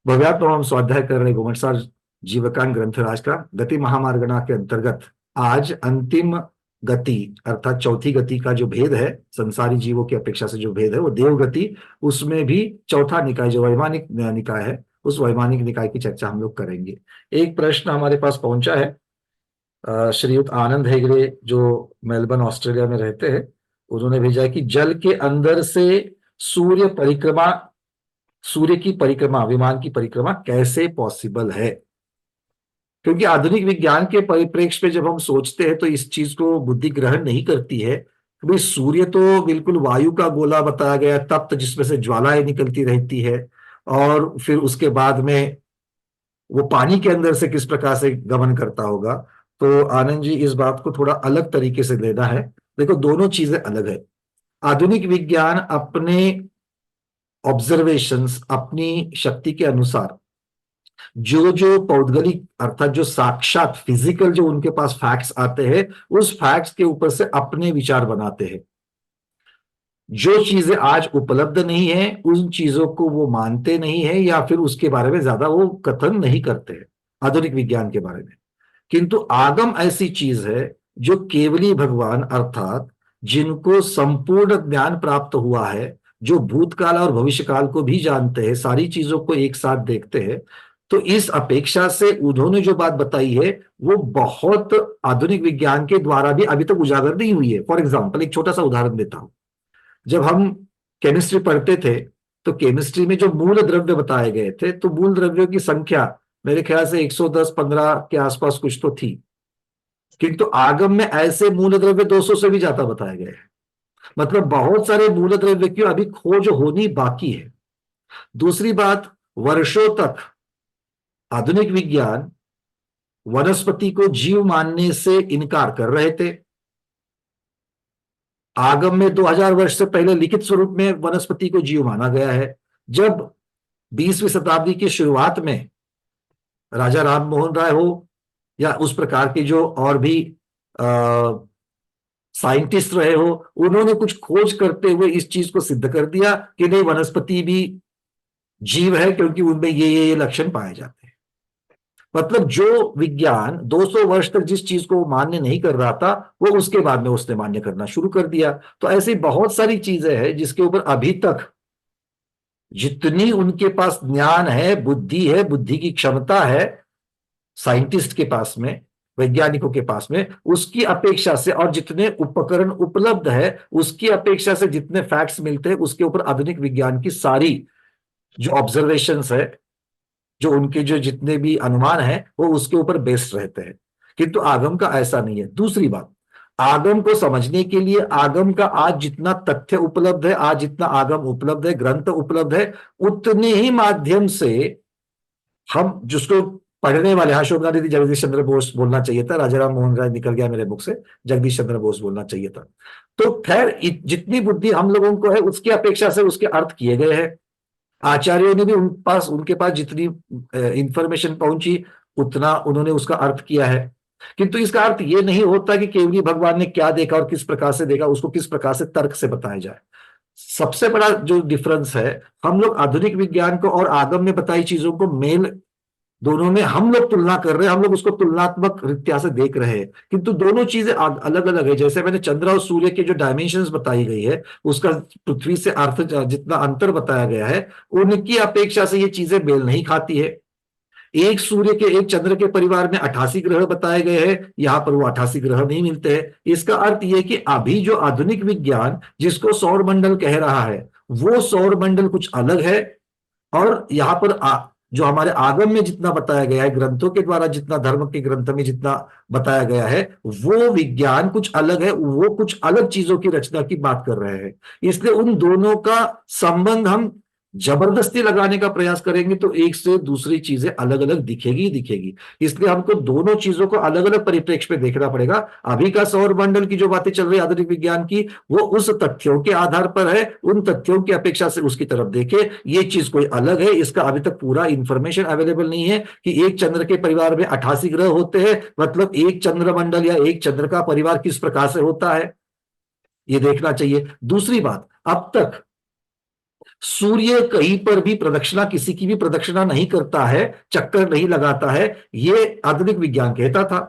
भव्यात्म हम स्वाध्याय कर रहे घुमटसार जीवकान ग्रंथराज का गति महामार्गणा के अंतर्गत आज अंतिम गति अर्थात चौथी गति का जो भेद है, संसारी जीवों की अपेक्षा से जो भेद है वो देव गति, उसमें भी चौथा निकाय जो वैमानिक निकाय है, उस वैमानिक निकाय की चर्चा हम लोग करेंगे। एक प्रश्न हमारे पास पहुंचा है, श्रीयुत आनंद हेगड़े जो मेलबर्न ऑस्ट्रेलिया में रहते हैं, उन्होंने भेजा है कि जल के अंदर से सूर्य परिक्रमा सूर्य की परिक्रमा, विमान की परिक्रमा कैसे पॉसिबल है। क्योंकि आधुनिक विज्ञान के परिप्रेक्ष्य में जब हम सोचते हैं तो इस चीज को बुद्धि ग्रहण नहीं करती है कि भाई सूर्य तो बिल्कुल वायु का गोला बताया गया, तप्त जिसमें से ज्वालाएं निकलती रहती है, और फिर उसके बाद में वो पानी के अंदर से किस प्रकार से गमन करता होगा। तो आनंद जी, इस बात को थोड़ा अलग तरीके से लेना है। देखो, दोनों चीजें अलग है। आधुनिक विज्ञान अपने ऑब्जर्वेशंस, अपनी शक्ति के अनुसार जो जो पौद्गलिक अर्थात जो साक्षात फिजिकल जो उनके पास फैक्ट्स आते हैं, उस फैक्ट्स के ऊपर से अपने विचार बनाते हैं। जो चीजें आज उपलब्ध नहीं है उन चीजों को वो मानते नहीं है या फिर उसके बारे में ज्यादा वो कथन नहीं करते हैं आधुनिक विज्ञान के बारे में। किंतु आगम ऐसी चीज है जो केवली भगवान अर्थात जिनको संपूर्ण ज्ञान प्राप्त हुआ है, जो भूतकाल और भविष्यकाल को भी जानते हैं, सारी चीजों को एक साथ देखते हैं। तो इस अपेक्षा से उन्होंने जो बात बताई है वो बहुत आधुनिक विज्ञान के द्वारा भी अभी तक उजागर नहीं हुई है। फॉर एग्जाम्पल, एक छोटा सा उदाहरण देता हूं। जब हम केमिस्ट्री पढ़ते थे तो केमिस्ट्री में जो मूल द्रव्य बताए गए थे, तो मूल द्रव्यों की संख्या मेरे ख्याल से 110-15 के आसपास कुछ तो थी। किंतु आगम में ऐसे मूल द्रव्य 200 से भी ज्यादा बताए गए हैं। मतलब बहुत सारे मूल द्रव्य की अभी खोज होनी बाकी है। दूसरी बात, वर्षों तक आधुनिक विज्ञान वनस्पति को जीव मानने से इनकार कर रहे थे। आगम में 2000 वर्ष से पहले लिखित स्वरूप में वनस्पति को जीव माना गया है। जब 20वीं शताब्दी की शुरुआत में राजा राम मोहन राय हो या उस प्रकार के जो और भी साइंटिस्ट रहे हो, उन्होंने कुछ खोज करते हुए इस चीज को सिद्ध कर दिया कि नहीं, वनस्पति भी जीव है क्योंकि उनमें ये लक्षण पाए जाते हैं। मतलब जो विज्ञान 200 वर्ष तक जिस चीज को मान्य नहीं कर रहा था, वो उसके बाद में उसने मान्य करना शुरू कर दिया। तो ऐसी बहुत सारी चीजें हैं जिसके ऊपर अभी तक जितनी उनके पास ज्ञान है, बुद्धि की क्षमता है साइंटिस्ट के पास में, वैज्ञानिकों के पास में, उसकी अपेक्षा से और जितने उपकरण उपलब्ध है उसकी अपेक्षा से जितने फैक्ट्स मिलते हैं, उसके ऊपर आधुनिक विज्ञान की सारी जो ऑब्जर्वेशंस है, जो उनके जो जितने भी अनुमान है, वो उसके ऊपर बेस्ड रहते हैं। किंतु आगम का ऐसा नहीं है। दूसरी बात, आगम को समझने के लिए आगम का आज जितना तथ्य उपलब्ध है, आज जितना आगम उपलब्ध है, ग्रंथ उपलब्ध है, उतने ही माध्यम से हम जिसको पढ़ने वाले, हाँ शोभना दीदी, जगदीश चंद्र बोस बोलना चाहिए था, राजा राम मोहन राय निकल गया मेरे मुख से, जगदीश चंद्र बोस बोलना चाहिए था। तो खैर, जितनी बुद्धि हम लोगों को है उसकी अपेक्षा से उसके अर्थ किए गए हैं। आचार्यों ने भी उनके पास जितनी इंफॉर्मेशन पहुंची उतना उन्होंने उसका अर्थ किया है। किंतु इसका अर्थ ये नहीं होता कि केवली भगवान ने क्या देखा और किस प्रकार से देखा उसको किस प्रकार से तर्क से बताया जाए। सबसे बड़ा जो डिफरेंस है, हम लोग आधुनिक विज्ञान को और आगम में बताई चीजों को मेल, दोनों में हम लोग तुलना कर रहे हैं, हम लोग उसको तुलनात्मक रीत्या से देख रहे हैं। किंतु दोनों चीजें अलग अलग है। जैसे मैंने चंद्र और सूर्य के जो डायमेंशंस बताई गई है, उसका पृथ्वी से अर्थ जितना अंतर बताया गया है, उनकी अपेक्षा से ये चीजें मेल नहीं खाती है। एक सूर्य के, एक चंद्र के परिवार में 88 ग्रह बताए गए हैं, यहां पर वो 88 ग्रह नहीं मिलते हैं। इसका अर्थ यह कि अभी जो आधुनिक विज्ञान जिसको सौर मंडल कह रहा है, वो सौर मंडल कुछ अलग है। और यहां पर जो हमारे आगम में जितना बताया गया है, ग्रंथों के द्वारा जितना, धर्म के ग्रंथ में जितना बताया गया है, वो विज्ञान कुछ अलग है, वो कुछ अलग चीजों की रचना की बात कर रहे हैं। इसलिए उन दोनों का संबंध हम जबरदस्ती लगाने का प्रयास करेंगे तो एक से दूसरी चीजें अलग अलग दिखेगी ही दिखेगी। इसलिए हमको दोनों चीजों को अलग अलग परिप्रेक्ष्य में देखना पड़ेगा। अभी का सौर मंडल की जो बातें चल रही है आधुनिक विज्ञान की, वो उस तथ्यों के आधार पर है, उन तथ्यों की अपेक्षा से उसकी तरफ देखे। ये चीज कोई अलग है, इसका अभी तक पूरा इंफॉर्मेशन अवेलेबल नहीं है कि एक चंद्र के परिवार में 88 ग्रह होते हैं, मतलब एक चंद्र मंडल या एक चंद्र का परिवार किस प्रकार से होता है, ये देखना चाहिए। दूसरी बात, अब तक सूर्य कहीं पर भी प्रदक्षिणा, किसी की भी प्रदक्षिणा नहीं करता है, चक्कर नहीं लगाता है, ये आधुनिक विज्ञान कहता था।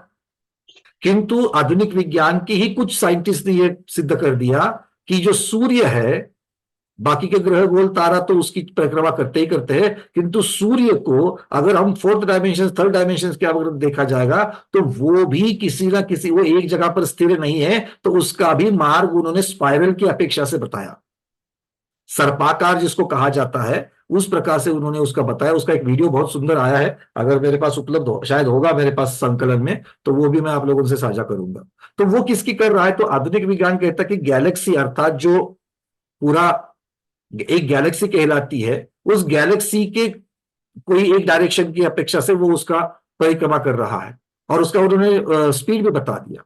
किंतु आधुनिक विज्ञान के ही कुछ साइंटिस्ट ने यह सिद्ध कर दिया कि जो सूर्य है, बाकी के ग्रह गोल तारा तो उसकी परिक्रमा करते ही करते हैं, किंतु सूर्य को अगर हम फोर्थ डायमेंशन, थर्ड डायमेंशन के अगर देखा जाएगा तो वो भी किसी ना किसी, वो एक जगह पर स्थिर नहीं है, तो उसका भी मार्ग उन्होंने स्पाइरल की अपेक्षा से बताया। सर्पाकार जिसको कहा जाता है, उस प्रकार से उन्होंने उसका बताया। उसका एक वीडियो बहुत सुंदर आया है, अगर मेरे पास उपलब्ध हो, शायद होगा मेरे पास संकलन में, तो वो भी मैं आप लोगों से साझा करूंगा। तो वो किसकी कर रहा है? तो आधुनिक विज्ञान कहता है कि गैलेक्सी, अर्थात जो पूरा एक गैलेक्सी कहलाती है, उस गैलेक्सी के कोई एक डायरेक्शन की अपेक्षा से वो उसका परिक्रमा कर रहा है, और उसका उन्होंने स्पीड भी बता दिया।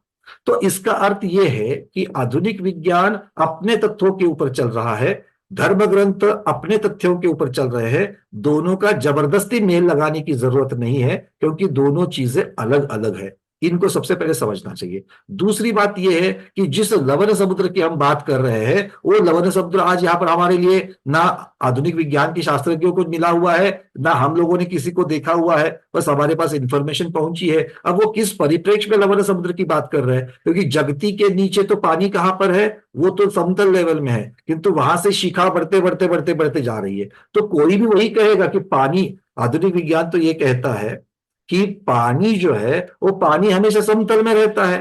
तो इसका अर्थ यह है कि आधुनिक विज्ञान अपने तथ्यों के ऊपर चल रहा है, धर्म ग्रंथ अपने तथ्यों के ऊपर चल रहे हैं। दोनों का जबरदस्ती मेल लगाने की जरूरत नहीं है, क्योंकि दोनों चीजें अलग अलग है। इनको सबसे पहले समझना चाहिए। दूसरी बात यह है कि जिस लवण समुद्र की हम बात कर रहे हैं, वो लवण समुद्र आज यहां पर हमारे लिए ना आधुनिक विज्ञान के शास्त्रज्ञों को मिला हुआ है, ना हम लोगों ने किसी को देखा हुआ है, बस हमारे पास इंफॉर्मेशन पहुंची है। अब वो किस परिप्रेक्ष्य में लवण समुद्र की बात कर रहे हैं, क्योंकि जगती के नीचे तो पानी कहां पर है, वो तो समतल लेवल में है, किंतु वहां से शिखा बढ़ते बढ़ते बढ़ते बढ़ते जा रही है। तो कोई भी वही कहेगा कि पानी, आधुनिक विज्ञान तो ये कहता है कि पानी जो है वो पानी हमेशा समतल में रहता है।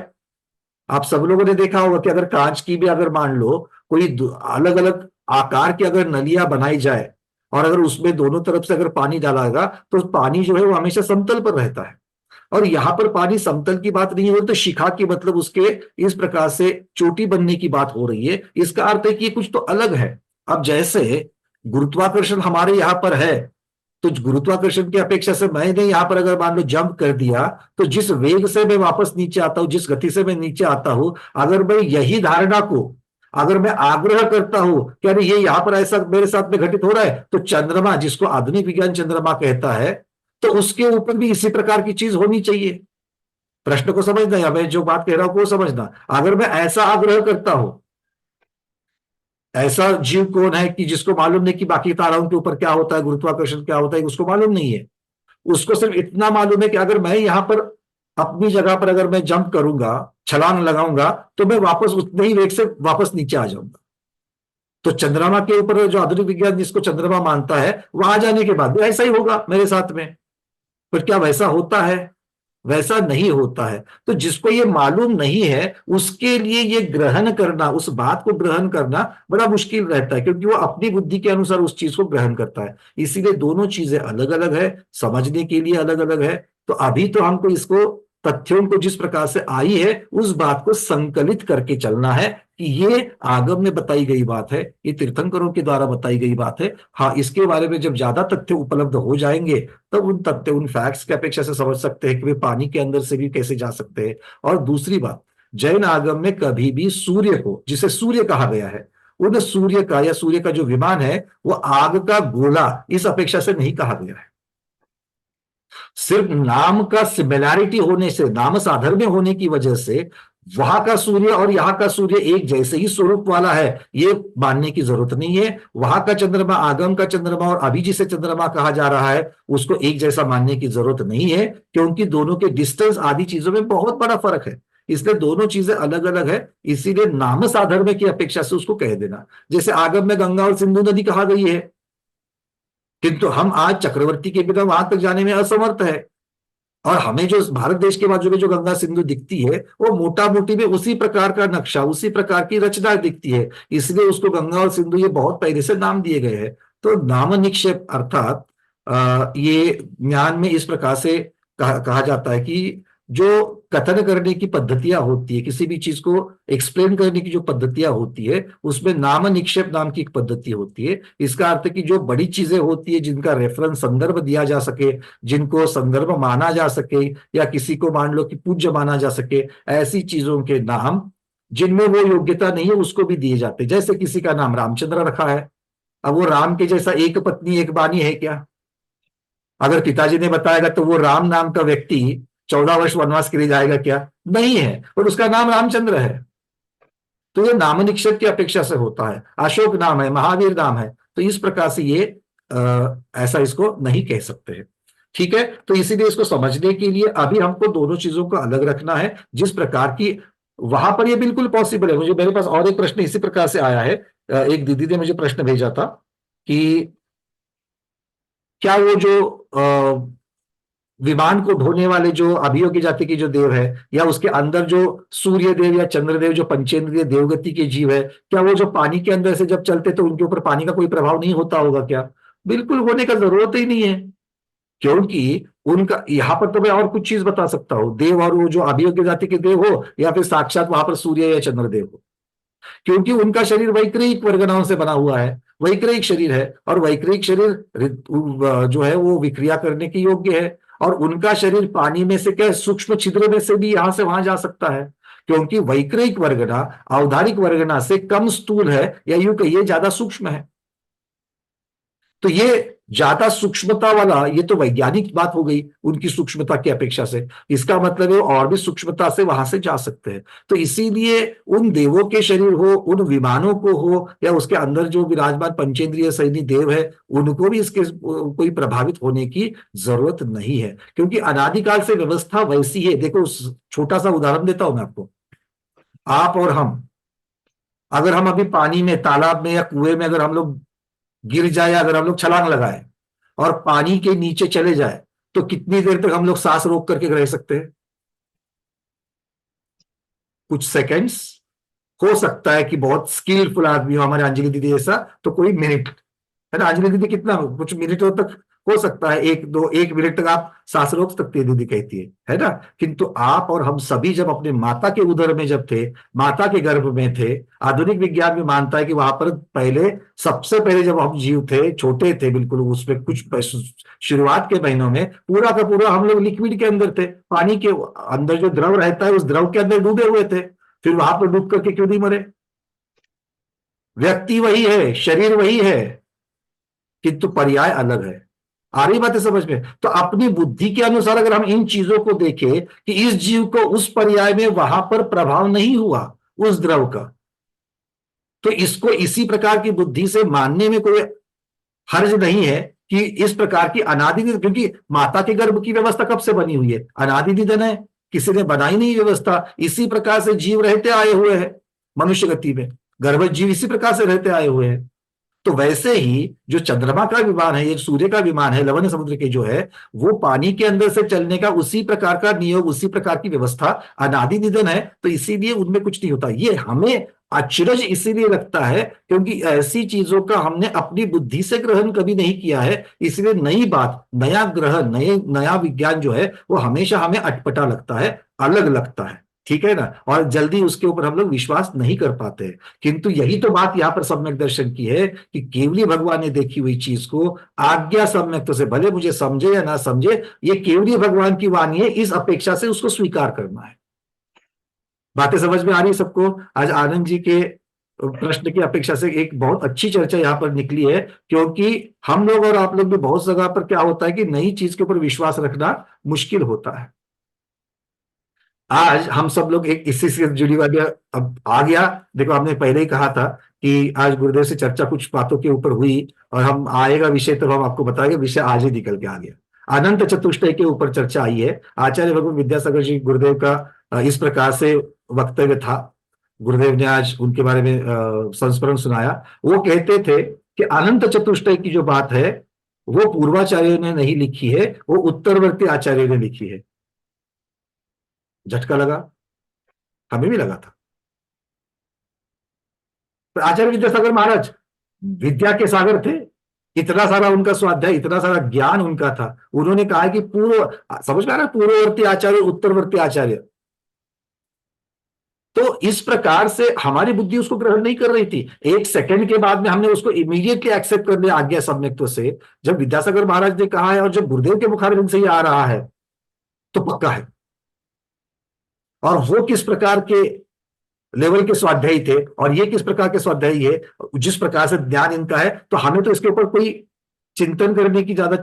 आप सब लोगों ने देखा होगा कि अगर कांच की भी अगर मान लो कोई अलग अलग आकार की अगर नलियां बनाई जाए, और अगर उसमें दोनों तरफ से अगर पानी डाला तो पानी जो है वो हमेशा समतल पर रहता है। और यहां पर पानी समतल की बात नहीं हो रही, तो शिखा की मतलब उसके इस प्रकार से चोटी बनने की बात हो रही है। इसका अर्थ है कि कुछ तो अलग है। अब जैसे गुरुत्वाकर्षण हमारे यहां पर है, तो गुरुत्वाकर्षण की अपेक्षा से मैंने यहां पर अगर मान लो जंप कर दिया, तो जिस वेग से मैं वापस नीचे आता हूं, जिस गति से मैं नीचे आता हूं, अगर मैं यही धारणा को अगर मैं आग्रह करता हूं कि अरे ये यहां पर ऐसा मेरे साथ में घटित हो रहा है, तो चंद्रमा, जिसको आधुनिक विज्ञान चंद्रमा कहता है, तो उसके ऊपर भी इसी प्रकार की चीज होनी चाहिए। प्रश्न को समझना, या मैं जो बात कह रहा हूं वो समझना। अगर मैं ऐसा आग्रह करता हूं, ऐसा जीव कौन है कि जिसको मालूम नहीं कि बाकी ताराओं के ऊपर क्या होता है, गुरुत्वाकर्षण क्या होता है, उसको मालूम नहीं है। उसको सिर्फ इतना मालूम है कि अगर मैं यहां पर अपनी जगह पर अगर मैं जंप करूंगा, छलांग लगाऊंगा, तो मैं वापस उतने ही वेग से वापस नीचे आ जाऊंगा। तो चंद्रमा के ऊपर जो आधुनिक विज्ञान जिसको चंद्रमा मानता है, वहां जाने के बाद भी ऐसा ही होगा मेरे साथ में। पर क्या वैसा होता है? वैसा नहीं होता है। तो जिसको ये मालूम नहीं है, उसके लिए ये ग्रहण करना, उस बात को ग्रहण करना बड़ा मुश्किल रहता है, क्योंकि वो अपनी बुद्धि के अनुसार उस चीज को ग्रहण करता है। इसीलिए दोनों चीजें अलग अलग है, समझने के लिए अलग अलग है। तो अभी तो हमको इसको, तथ्यों को जिस प्रकार से आई है उस बात को संकलित करके चलना है कि ये आगम में बताई गई बात है, ये तीर्थंकरों के द्वारा बताई गई बात है। हाँ, इसके बारे में जब ज्यादा तथ्य उपलब्ध हो जाएंगे, तब उन तथ्य, उन फैक्ट्स की अपेक्षा से समझ सकते हैं कि वे पानी के अंदर से भी कैसे जा सकते हैं। और दूसरी बात, जैन आगम में कभी भी सूर्य को, जिसे सूर्य कहा गया है, उन सूर्य का या सूर्य का जो विमान है वो आग का गोला, इस अपेक्षा से नहीं कहा गया है। सिर्फ नाम का सिमिलैरिटी होने से, नाम साधर्म्य होने की वजह से वहां का सूर्य और यहां का सूर्य एक जैसे ही स्वरूप वाला है, ये मानने की जरूरत नहीं है। वहां का चंद्रमा, आगम का चंद्रमा, और अभी जिसे चंद्रमा कहा जा रहा है, उसको एक जैसा मानने की जरूरत नहीं है, क्योंकि दोनों के डिस्टेंस आदि चीजों में बहुत बड़ा फर्क है। इसलिए दोनों चीजें अलग अलग है। इसीलिए नाम साधर्म्य की अपेक्षा से उसको कह देना। जैसे आगम में गंगा और सिंधु नदी कहा गई है, किंतु हम आज चक्रवर्ती के बिना वहां तक जाने में असमर्थ है। और हमें जो भारत देश के बाजू में जो गंगा सिंधु दिखती है, वो मोटा मोटी में उसी प्रकार का नक्शा, उसी प्रकार की रचना दिखती है। इसलिए उसको गंगा और सिंधु ये बहुत पहले से नाम दिए गए हैं। तो नाम निक्षेप अर्थात ये ज्ञान में इस प्रकार से कहा जाता है कि जो कथन करने की पद्धतियां होती है, किसी भी चीज को एक्सप्लेन करने की जो पद्धतियां होती है, उसमें नाम निक्षेप नाम की एक पद्धति होती है। इसका अर्थ है कि जो बड़ी चीजें होती है, जिनका रेफरेंस, संदर्भ दिया जा सके, जिनको संदर्भ माना जा सके, या किसी को मान लो कि पूज्य माना जा सके, ऐसी चीजों के नाम जिनमें वो योग्यता नहीं है उसको भी दिए जाते। जैसे किसी का नाम रामचंद्र रखा है, अब वो राम के जैसा एक पत्नी एक बानी है क्या? अगर पिताजी ने बताएगा तो वो राम नाम का व्यक्ति 14 वर्ष वनवास के लिए जाएगा क्या? नहीं है, पर उसका नाम रामचंद्र है। तो ये नाम निक्षेप की अपेक्षा से होता है। अशोक नाम है, महावीर नाम है, तो इस प्रकार से ये ऐसा इसको नहीं कह सकते हैं। ठीक है, तो इसीलिए इसको समझने के लिए अभी हमको दोनों चीजों को अलग रखना है। जिस प्रकार की वहां पर ये बिल्कुल पॉसिबल है। मुझे मेरे पास और एक प्रश्न इसी प्रकार से आया है, एक दीदी ने मुझे प्रश्न भेजा था कि क्या वो जो विमान को ढोने वाले जो अभियोगी जाति की जो देव है, या उसके अंदर जो सूर्य देव या चंद्रदेव जो पंचेंद्रिय देवगति के जीव है, क्या वो जो पानी के अंदर से जब चलते तो उनके ऊपर पानी का कोई प्रभाव नहीं होता होगा क्या? बिल्कुल होने का जरूरत ही नहीं है, क्योंकि उनका यहां पर तो मैं और कुछ चीज बता सकता हूं, देव और वो जो अभियोग्य जाति के देव हो या फिर साक्षात वहां पर सूर्य या चंद्रदेव हो, क्योंकि उनका शरीर वैक्रिक वर्गनाओं से बना हुआ है, वैक्रिक शरीर है, और वैक्रिक शरीर जो है वो विक्रिया करने के योग्य है, और उनका शरीर पानी में से क्या सूक्ष्म छिद्र में से भी यहां से वहां जा सकता है, क्योंकि वैक्रिक वर्गना औदारिक वर्गना से कम स्थूल है, या यूं कहिए ज्यादा सूक्ष्म है। तो ये ज्यादा सूक्ष्मता वाला, ये तो वैज्ञानिक बात हो गई उनकी सूक्ष्मता की अपेक्षा से, इसका मतलब है और भी सूक्ष्मता से वहां से जा सकते हैं। तो इसीलिए उन देवों के शरीर हो, उन विमानों को हो, या उसके अंदर जो विराजमान पंचेंद्रिय सैनी देव है, उनको भी इसके कोई प्रभावित होने की जरूरत नहीं है, क्योंकि अनादिकाल से व्यवस्था वैसी है। देखो, छोटा सा उदाहरण देता हूं मैं आपको। आप और हम, अगर हम अभी पानी में, तालाब में या कुएं में अगर हम लोग गिर जाए, अगर हम लोग छलांग लगाए और पानी के नीचे चले जाए, तो कितनी देर तक हम लोग सांस रोक करके रह सकते हैं? कुछ सेकंड्स, हो सकता है कि बहुत स्किलफुल आदमी हो, हमारे अंजलि दीदी जैसा, तो कोई मिनट, है ना? अंजलि दीदी कितना, कुछ मिनटों तक हो सकता है, एक दो, एक मिनट तक आप सांस रोक सकती है, दीदी कहती है ना? किंतु आप और हम सभी जब अपने माता के उदर में जब थे, माता के गर्भ में थे, आधुनिक विज्ञान भी मानता है कि वहां पर पहले, सबसे पहले जब हम जीव थे, छोटे थे बिल्कुल, उसमें कुछ शुरुआत के महीनों में पूरा का पूरा हम लोग लिक्विड के अंदर थे, पानी के अंदर जो द्रव रहता है उस द्रव के अंदर डूबे हुए थे। फिर वहां पर डूब करके क्यों नहीं मरे? व्यक्ति वही है, शरीर वही है, किंतु पर्याय अलग है। आ रही बात है समझ में? तो अपनी बुद्धि के अनुसार अगर हम इन चीजों को देखें कि इस जीव को उस पर्याय में वहां पर प्रभाव नहीं हुआ उस द्रव का, तो इसको इसी प्रकार की बुद्धि से मानने में कोई हर्ज नहीं है कि इस प्रकार की अनादि, क्योंकि माता के गर्भ की व्यवस्था कब से बनी हुई है? अनादि निधन है, किसी ने बनाई नहीं व्यवस्था। इसी प्रकार से जीव रहते आए हुए हैं मनुष्य गति में, गर्भ जीव इसी प्रकार से रहते आए हुए हैं। तो वैसे ही जो चंद्रमा का विमान है, एक सूर्य का विमान है, लवण समुद्र के जो है, वो पानी के अंदर से चलने का उसी प्रकार का नियोग, उसी प्रकार की व्यवस्था अनादि निधन है। तो इसीलिए उनमें कुछ नहीं होता। ये हमें अचरज इसीलिए लगता है क्योंकि ऐसी चीजों का हमने अपनी बुद्धि से ग्रहण कभी नहीं किया है। इसलिए नई बात, नया ग्रह, नया विज्ञान जो है वो हमेशा हमें अटपटा लगता है, अलग लगता है, ठीक है ना? और जल्दी उसके ऊपर हम लोग विश्वास नहीं कर पाते हैं। किंतु यही तो बात यहां पर सम्यक दर्शन की है कि केवली भगवान ने देखी हुई चीज को आज्ञा सम्यक से, भले मुझे समझे या ना समझे, ये केवली भगवान की वाणी है, इस अपेक्षा से उसको स्वीकार करना है। बातें समझ में आ रही है सबको? आज आनंद जी के प्रश्न की अपेक्षा से एक बहुत अच्छी चर्चा यहां पर निकली है, क्योंकि हम लोग और आप लोग भी बहुत जगह पर क्या होता है कि नई चीज के ऊपर विश्वास रखना मुश्किल होता है। आज हम सब लोग एक इसी से जुड़ी हुई, अब आ गया। देखो, हमने पहले ही कहा था कि आज गुरुदेव से चर्चा कुछ बातों के ऊपर हुई, और हम आएगा विषय तो हम आपको बताएंगे, विषय आज ही निकल के आ गया। अनंत चतुष्टय के ऊपर चर्चा आई है। आचार्य भगवान विद्यासागर जी गुरुदेव का इस प्रकार से वक्तव्य था। गुरुदेव ने आज उनके बारे में संस्मरण सुनाया। वो कहते थे कि अनंत चतुष्टय की जो बात है वो पूर्वाचार्यों ने नहीं लिखी है, वो उत्तरवर्ती आचार्यों ने लिखी है। झटका लगा, हमें भी लगा था। पर आचार्य विद्यासागर महाराज विद्या के सागर थे, इतना सारा उनका स्वाध्याय, इतना सारा ज्ञान उनका था। उन्होंने कहा कि पूर्व, समझ में आ रहा है, पूर्ववर्ती आचार्य, उत्तरवर्ती आचार्य। तो इस प्रकार से हमारी बुद्धि उसको ग्रहण नहीं कर रही थी। एक सेकंड के बाद में हमने उसको इमीडिएटली एक्सेप्ट कर लिया आज्ञा सम्यक्त्व से। जब विद्यासागर महाराज ने कहा है और जब गुरुदेव के मुखारविंद से ही आ रहा है तो पक्का है। और वो किस प्रकार के लेवल के स्वाध्यायी थे और ये किस प्रकार के स्वाध्यायी है, जिस प्रकार से ज्ञान इनका है, तो हमें तो इसके ऊपर कोई चिंतन करने की ज्यादा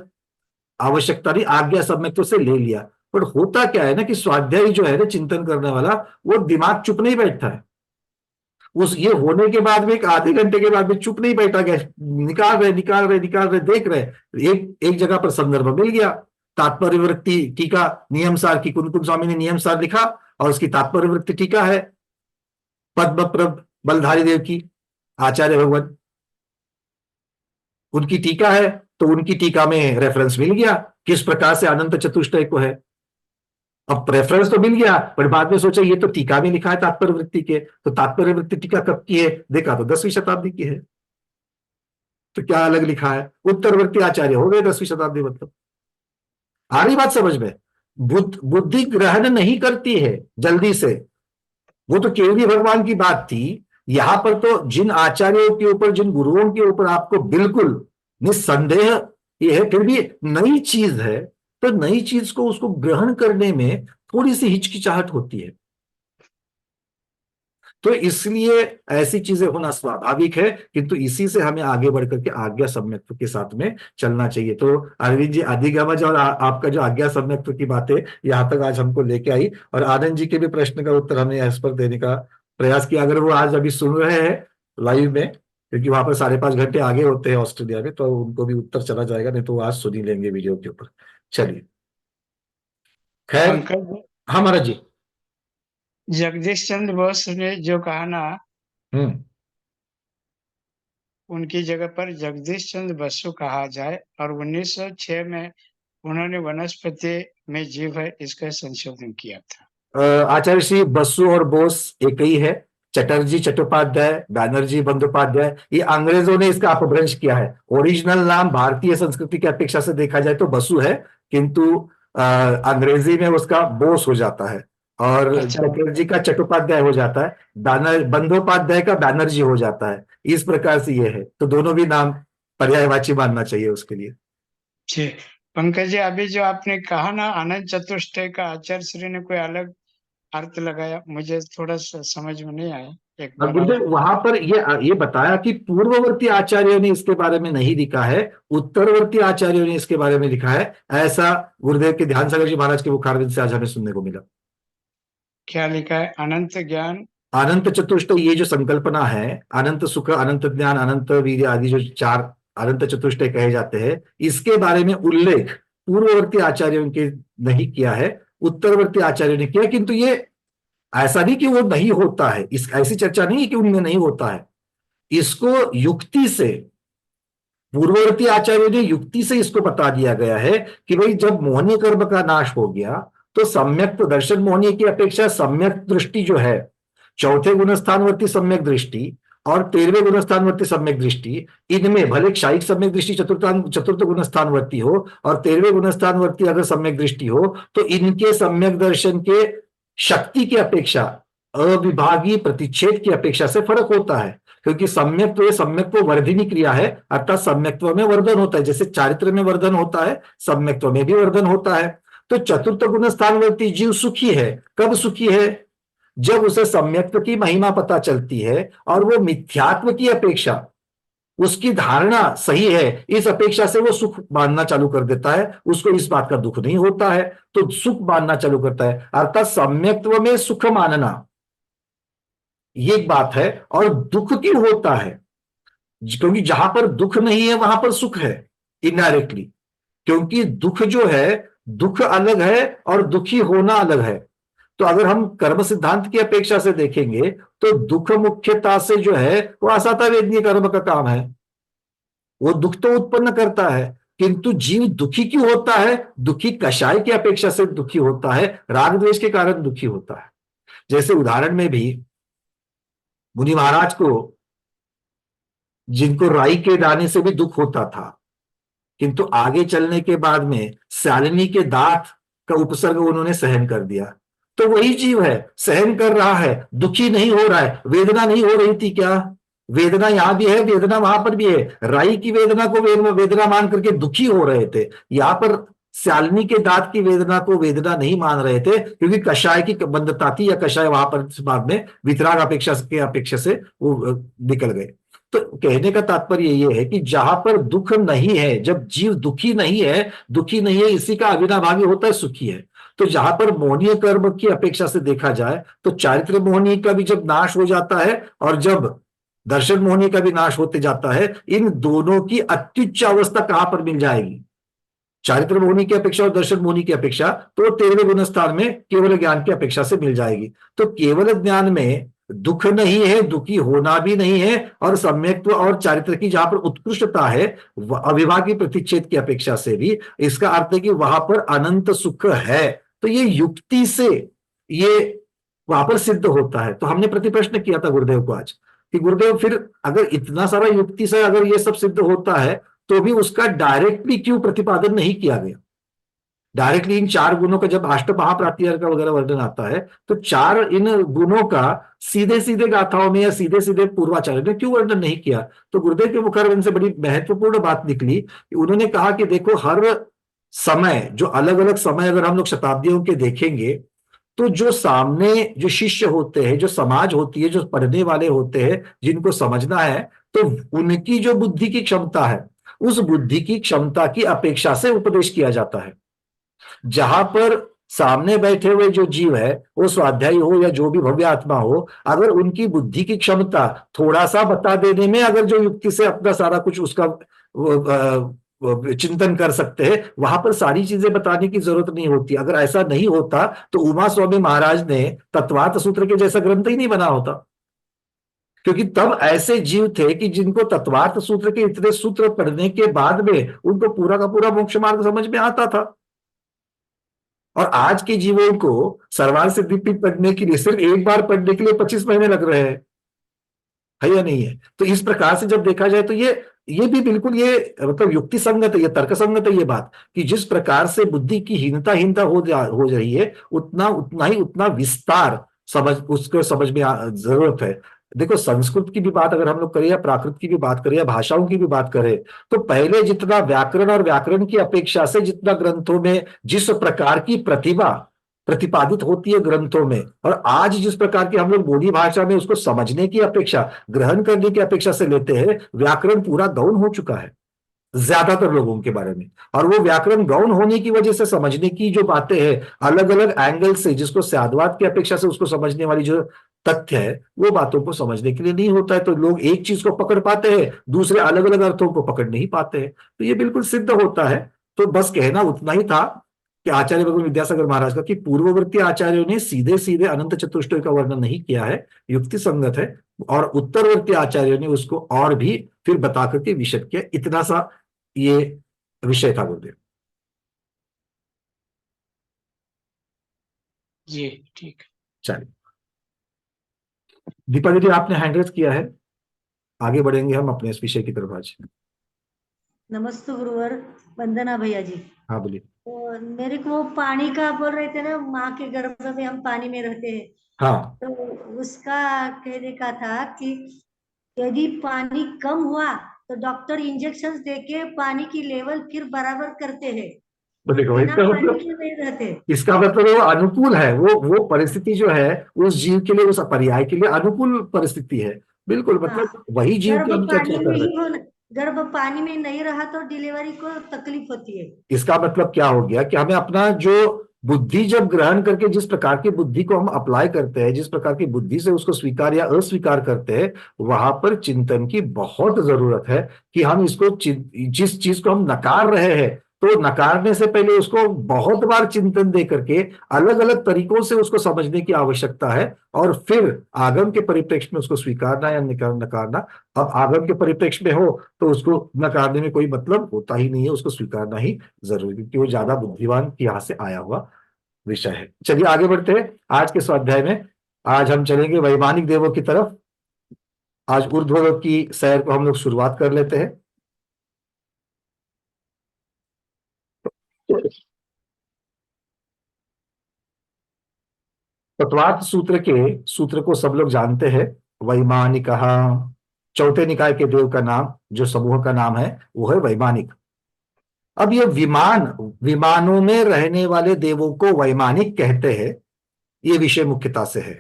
आवश्यकता नहीं, आज्ञा सम्यक्त्व से ले लिया। पर होता क्या है ना कि स्वाध्यायी जो है ना, चिंतन करने वाला, वो दिमाग चुप नहीं बैठता है। उस ये होने के बाद में एक आधे घंटे के बाद में चुप नहीं बैठा गया, निकाल रहे निकाल रहे निकाल रहे, देख रहे, एक एक जगह पर संदर्भ मिल गया, तात्पर्य वृत्ति टीका नियम सार की कुंकुम स्वामी ने नियम सार लिखा और उसकी तात्पर्य वृत्ति टीका है पद्म प्रभ बलधारी देव की, आचार्य भगवान उनकी टीका है, तो उनकी टीका में रेफरेंस मिल गया किस प्रकार से अनंत चतुष्टय को है। अब रेफरेंस तो मिल गया, पर बाद में सोचा ये तो टीका में लिखा है तात्पर्य वृत्ति के, तो तात्पर्य वृत्ति टीका कब की है, देखा तो 10वीं शताब्दी की है, तो क्या अलग लिखा है, उत्तरवर्ती आचार्य हो गए 10वीं शताब्दी। मतलब आ रही बात समझ में, बुद्धि ग्रहण नहीं करती है जल्दी से, वो तो केवली भगवान की बात थी। यहां पर तो जिन आचार्यों के ऊपर, जिन गुरुओं के ऊपर आपको बिल्कुल निस्संदेह ये है, फिर भी नई चीज है, तो नई चीज को उसको ग्रहण करने में थोड़ी सी हिचकिचाहट होती है, तो इसलिए ऐसी चीजें होना स्वाभाविक है, किंतु इसी से हमें आगे बढ़कर के आज्ञा सम्यक्त्व के साथ में चलना चाहिए। तो अरविंद जी अधिगमज और आपका जो आज्ञा सम्यक्त्व की बातें यहां तक आज हमको लेके आई, और आनंद जी के भी प्रश्न का उत्तर हमने इस पर देने का प्रयास किया। अगर वो आज अभी सुन रहे हैं लाइव में, क्योंकि वहां पर 5.5 घंटे आगे होते हैं ऑस्ट्रेलिया में, तो उनको भी उत्तर चला जाएगा, नहीं तो वो आज सुन ही लेंगे वीडियो के ऊपर। चलिए खैर, पंकज, हाँ महाराज जी। जगदीश चंद्र बोस ने जो कहा ना, हम्म। उनकी जगह पर जगदीश चंद्र बसु कहा जाए, और 1906 में उन्होंने वनस्पति में जीव है इसका संशोधन किया था। आचार्य श्री बसु और बोस एक ही है, चटर्जी चट्टोपाध्याय, बैनर्जी बंदोपाध्याय, ये अंग्रेजों ने इसका अपभ्रंश किया है। ओरिजिनल नाम भारतीय संस्कृति की अपेक्षा से देखा जाए तो बसु है, किंतु अंग्रेजी में उसका बोस हो जाता है, और अच्छा, चटर्जी का चट्टोपाध्याय हो जाता है, बंदोपाध्याय का बैनर्जी हो जाता है। इस प्रकार से ये है, तो दोनों भी नाम पर्यायवाची मानना चाहिए उसके लिए। ठीक। पंकज जी, अभी जो आपने कहा ना अनंत चतुष्टय का आचार्य श्री ने कोई अलग अर्थ लगाया, मुझे थोड़ा सा समझ में नहीं आया, एक और बार आप। गुरुदेव वहां पर ये बताया कि पूर्ववर्ती आचार्यों ने इसके बारे में नहीं लिखा है, उत्तरवर्ती आचार्यों ने इसके बारे में लिखा है, ऐसा गुरुदेव के ध्यान सागर जी महाराज के मुखारबिंद से आज हमें सुनने को मिला। क्या लिखा है? अनंत ज्ञान, अनंत चतुष्टय, ये जो संकल्पना है, अनंत सुख, अनंत ज्ञान, अनंत वीर्य आदि जो 4 अनंत चतुष्टय कहे जाते हैं, इसके बारे में उल्लेख पूर्ववर्ती आचार्यों के नहीं किया है, उत्तरवर्ती आचार्यों ने किया। किंतु ये ऐसा नहीं कि वो नहीं होता है, इस ऐसी चर्चा नहीं है कि उनमें नहीं होता है, इसको युक्ति से, पूर्ववर्ती आचार्यों ने युक्ति से इसको बता दिया गया है कि भाई जब मोहनीय कर्म का नाश हो गया, तो सम्यक दर्शन मोहनीय की अपेक्षा सम्यक दृष्टि जो है, चौथे गुणस्थानवर्ती सम्यक दृष्टि और 13वें गुणस्थानवर्ती सम्यक दृष्टि, इनमें भले क्षायिक सम्यक दृष्टि चतुर्थ गुणस्थानवर्ती हो और 13वें गुणस्थानवर्ती अगर सम्यक दृष्टि हो, तो इनके सम्यक दर्शन के शक्ति की अपेक्षा अविभागी प्रतिच्छेद की अपेक्षा से फर्क होता है, क्योंकि सम्यक्त्व वर्धिनी क्रिया है, अर्थात सम्यक्त्व में वर्धन होता है, जैसे चारित्र में वर्धन होता है, सम्यक्त्व में भी वर्धन होता है। तो चतुर्थ गुण स्थानवर्ती जीव सुखी है, कब सुखी है, जब उसे सम्यक्त्व की महिमा पता चलती है और वो मिथ्यात्व की अपेक्षा, उसकी धारणा सही है, इस अपेक्षा से वो सुख मानना चालू कर देता है, उसको इस बात का दुख नहीं होता है, तो सुख मानना चालू करता है, अर्थात सम्यक्त्व में सुख मानना, ये एक बात है। और दुख क्यों होता है, क्योंकि जहां पर दुख नहीं है वहां पर सुख है, इनडायरेक्टली, क्योंकि दुख जो है, दुख अलग है और दुखी होना अलग है। तो अगर हम कर्म सिद्धांत की अपेक्षा से देखेंगे, तो दुख मुख्यता से जो है वो असाता वेदनीय कर्म का काम है, वो दुख तो उत्पन्न करता है, किंतु जीव दुखी क्यों होता है, दुखी कषाय की अपेक्षा से दुखी होता है, राग द्वेष के कारण दुखी होता है। जैसे उदाहरण में भी मुनि महाराज को, जिनको राई के दाने से भी दुख होता था, किंतु आगे चलने के बाद में शालिनी के दांत का उपसर्ग उन्होंने सहन कर दिया, तो वही जीव है, सहन कर रहा है, दुखी नहीं हो रहा है। वेदना नहीं हो रही थी क्या, वेदना यहां भी है, वेदना वहां पर भी है, राई की वेदना को वेदना मान करके दुखी हो रहे थे, यहां पर शालिनी के दांत की वेदना को वेदना नहीं मान रहे थे, क्योंकि कषाय की बंधता थी, या कषाय वहां पर बाद में वितराग अपेक्षा से वो निकल गए। तो कहने का तात्पर्य ये है कि जहां पर दुख नहीं है, जब जीव दुखी नहीं है, इसी का अविनाभावी होता है सुखी है। तो जहां पर मोहनीय कर्म की अपेक्षा से देखा जाए तो चारित्र मोहनीय का भी जब नाश हो जाता है और जब दर्शन मोहनीय का भी नाश होते जाता है, इन दोनों की अत्युच्च अवस्था कहां पर मिल जाएगी? चारित्र मोहनी की अपेक्षा और दर्शन मोहनी की अपेक्षा तो 13वें गुण स्थान में केवल ज्ञान की अपेक्षा से मिल जाएगी। तो केवल ज्ञान में दुख नहीं है, दुखी होना भी नहीं है, और सम्यक्त्व और चारित्र की जहां पर उत्कृष्टता है अविभागी प्रतिच्छेद की अपेक्षा से भी, इसका अर्थ है कि वहां पर अनंत सुख है। तो ये युक्ति से ये वहां पर सिद्ध होता है। तो हमने प्रतिप्रश्न किया था गुरुदेव को आज कि गुरुदेव फिर अगर इतना सारा युक्ति से अगर ये सब सिद्ध होता है तो भी उसका डायरेक्टली क्यों प्रतिपादन नहीं किया गया? डायरेक्टली इन चार गुणों का जब अष्ट महाप्रातिहार का वगैरह वर्णन आता है तो चार इन गुणों का सीधे सीधे गाथाओं में या सीधे सीधे पूर्वाचार्य ने क्यों वर्णन नहीं किया? तो गुरुदेव के मुखारविंद से बड़ी महत्वपूर्ण बात निकली कि उन्होंने कहा कि देखो, हर समय जो अलग अलग समय अगर हम लोग शताब्दियों के देखेंगे तो जो सामने जो शिष्य होते हैं, जो समाज होती है, जो पढ़ने वाले होते हैं, जिनको समझना है, तो उनकी जो बुद्धि की क्षमता है उस बुद्धि की क्षमता की अपेक्षा से उपदेश किया जाता है। जहां पर सामने बैठे हुए जो जीव है, वो स्वाध्यायी हो या जो भी भव्य आत्मा हो, अगर उनकी बुद्धि की क्षमता थोड़ा सा बता देने में अगर जो युक्ति से अपना सारा कुछ उसका चिंतन कर सकते हैं, वहां पर सारी चीजें बताने की जरूरत नहीं होती। अगर ऐसा नहीं होता तो उमा स्वामी महाराज ने तत्वार्थ सूत्र के जैसा ग्रंथ ही नहीं बना होता, क्योंकि तब ऐसे जीव थे कि जिनको तत्वार्थ सूत्र के इतने सूत्र पढ़ने के बाद में उनको पूरा का पूरा मोक्ष मार्ग समझ में आता था। और आज के जीवों को सर्वार्थ सिद्धि पढ़ने के लिए सिर्फ एक बार पढ़ने के लिए 25 महीने लग रहे हैं, है या नहीं है? तो इस प्रकार से जब देखा जाए तो ये भी बिल्कुल ये मतलब युक्ति संगत है, ये तर्क संगत है ये बात, कि जिस प्रकार से बुद्धि की हीनता हो रही है, उतना विस्तार उसको समझ में जरूरत है। देखो, संस्कृत की भी बात अगर हम लोग करें या प्राकृत की भी बात करें या भाषाओं की भी बात करें, तो पहले जितना व्याकरण और व्याकरण की अपेक्षा से जितना ग्रंथों में जिस प्रकार की प्रतिभा प्रतिपादित होती है ग्रंथों में, और आज जिस प्रकार की हम लोग बोली भाषा में उसको समझने की अपेक्षा, ग्रहण करने की अपेक्षा से लेते हैं, व्याकरण पूरा गौण हो चुका है ज्यादातर लोगों के बारे में। और वो व्याकरण गौण होने की वजह से समझने की जो बातें हैं अलग अलग एंगल से, जिसको स्याद्वाद की अपेक्षा से उसको समझने वाली जो तथ्य है, वो बातों को समझने के लिए नहीं होता है। तो लोग एक चीज को पकड़ पाते हैं, दूसरे अलग अलग अर्थों को पकड़ नहीं पाते हैं। तो ये बिल्कुल सिद्ध होता है। तो बस कहना उतना ही था कि आचार्य भगवान विद्यासागर महाराज का कि पूर्ववर्ती आचार्यों ने सीधे सीधे अनंत चतुष्टय का वर्णन नहीं किया है, युक्ति संगत है, और उत्तरवर्ती आचार्यों ने उसको और भी फिर बता करके विशद किया। इतना सा ये विषय था गुरुदेव। जी ठीक। चलिए, दीपा दीदी आपने हैंड रेज किया है, आगे बढ़ेंगे हम अपने इस विषय की तरफ आज। नमस्ते गुरुवर, वंदना भैया जी। हाँ बोलिए। तो मेरे को वो पानी का बोल रहे थे ना, माँ के गर्भ में हम पानी में रहते हैं, हाँ, तो उसका कहने का था कि यदि पानी कम हुआ तो डॉक्टर इंजेक्शन देके पानी की लेवल फिर बराबर करते हैं, तो देखो बिना इसका पानी मतलब, के नहीं रहते। इसका मतलब वो अनुकूल है, वो परिस्थिति जो है उस जीव के लिए, उस पर्याय के लिए अनुकूल परिस्थिति है। बिल्कुल, हाँ, मतलब वही जीव की गर्भ हम चर्चा पानी कर में रहे ही हैं। होना, गर्भ पानी में नहीं रहा तो डिलीवरी को तकलीफ होती है। इसका मतलब क्या हो गया कि हमें अपना जो बुद्धि जब ग्रहण करके जिस प्रकार की बुद्धि को हम अप्लाई करते हैं, जिस प्रकार की बुद्धि से उसको स्वीकार या अस्वीकार करते हैं, वहां पर चिंतन की बहुत जरूरत है कि हम इसको जिस चीज को हम नकार रहे हैं, तो नकारने से पहले उसको बहुत बार चिंतन दे करके अलग अलग तरीकों से उसको समझने की आवश्यकता है, और फिर आगम के परिप्रेक्ष्य में उसको स्वीकारना या नकारना। अब आगम के परिप्रेक्ष्य में हो तो उसको नकारने में कोई मतलब होता ही नहीं है, उसको स्वीकारना ही जरूरी, क्योंकि वो ज्यादा बुद्धिमान की यहाँ से आया हुआ विषय है। चलिए आगे बढ़ते हैं आज के स्वाध्याय में। आज हम चलेंगे वैमानिक देवों की तरफ। आज ऊर्ध्व की सैर को हम लोग शुरुआत कर लेते हैं। तत्वार्थ सूत्र के सूत्र को सब लोग जानते हैं, वैमानिक। चौथे निकाय के देव का नाम, जो समूह का नाम है, वो है वैमानिक। अब ये विमानों में रहने वाले देवों को वैमानिक कहते हैं, ये विषय मुख्यता से है।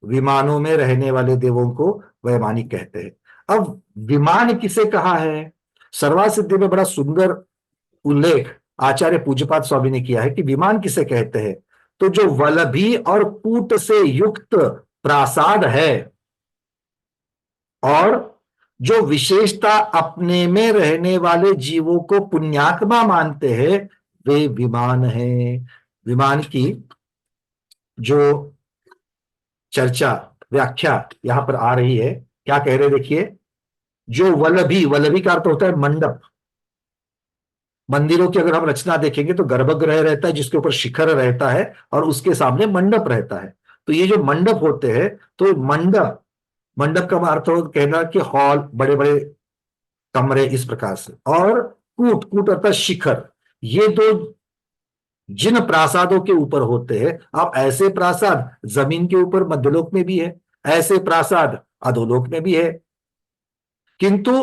विमानों में रहने वाले देवों को वैमानिक कहते हैं। अब विमान किसे कहा है? सर्वा सिद्धि में बड़ा सुंदर उल्लेख आचार्य पूज्यपाद स्वामी ने किया है कि विमान किसे कहते हैं, तो जो वल्लभी और कूट से युक्त प्रासाद है और जो विशेषता अपने में रहने वाले जीवों को पुण्यात्मा मानते हैं, वे विमान हैं। विमान की जो चर्चा व्याख्या यहां पर आ रही है, क्या कह रहे देखिए, जो वल्लभी, वल्लभी का अर्थ होता है मंडप। मंदिरों की अगर हम रचना देखेंगे तो गर्भगृह रहता है जिसके ऊपर शिखर रहता है और उसके सामने मंडप रहता है। तो ये जो मंडप होते हैं, तो मंडप, मंडप का अर्थ हो कहना कि हॉल, बड़े बड़े कमरे, इस प्रकार से। और कूट, कूट अर्थात शिखर, ये दो जिन प्रासादों के ऊपर होते हैं। अब ऐसे प्रासाद जमीन के ऊपर मध्यलोक में भी है, ऐसे प्रासाद अधोलोक में भी है, किंतु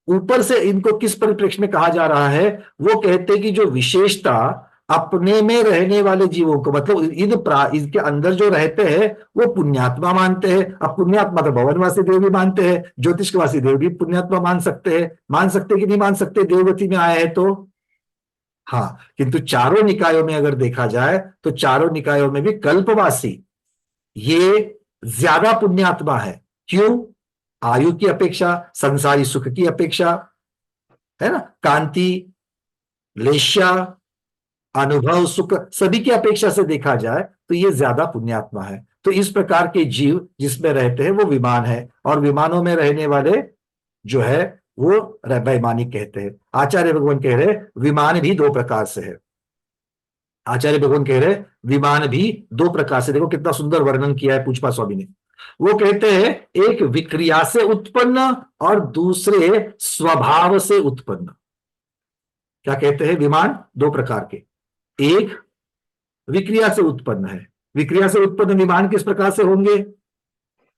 ऊपर से इनको किस परिप्रेक्ष्य में कहा जा रहा है, वो कहते हैं कि जो विशेषता अपने में रहने वाले जीवों को, मतलब इनके अंदर जो रहते हैं, वो पुण्यात्मा मानते हैं। अब पुण्यात्मा तो भवनवासी देव भी मानते हैं, ज्योतिषवासी देव भी पुण्यात्मा मान सकते हैं। मान सकते कि नहीं मान सकते, देवगति में आए हैं तो? हाँ, किंतु चारों निकायों में अगर देखा जाए तो चारों निकायों में भी कल्पवासी ये ज्यादा पुण्यात्मा है। क्यों? आयु की अपेक्षा, संसारी सुख की अपेक्षा, है ना, कांति, लेश्या, अनुभव, सुख, सभी की अपेक्षा से देखा जाए तो ये ज्यादा पुण्यात्मा है। तो इस प्रकार के जीव जिसमें रहते हैं वो विमान है, और विमानों में रहने वाले जो है वो वैमानिक कहते हैं। आचार्य भगवान कह रहे विमान भी दो प्रकार से है। आचार्य भगवान कह रहे विमान भी दो प्रकार से, देखो कितना सुंदर वर्णन किया है पूज्यपाद स्वामी ने। वो कहते हैं एक विक्रिया से उत्पन्न और दूसरे स्वभाव से उत्पन्न। क्या कहते हैं? विमान दो प्रकार के, एक विक्रिया से उत्पन्न है। विक्रिया से उत्पन्न विमान किस प्रकार से होंगे?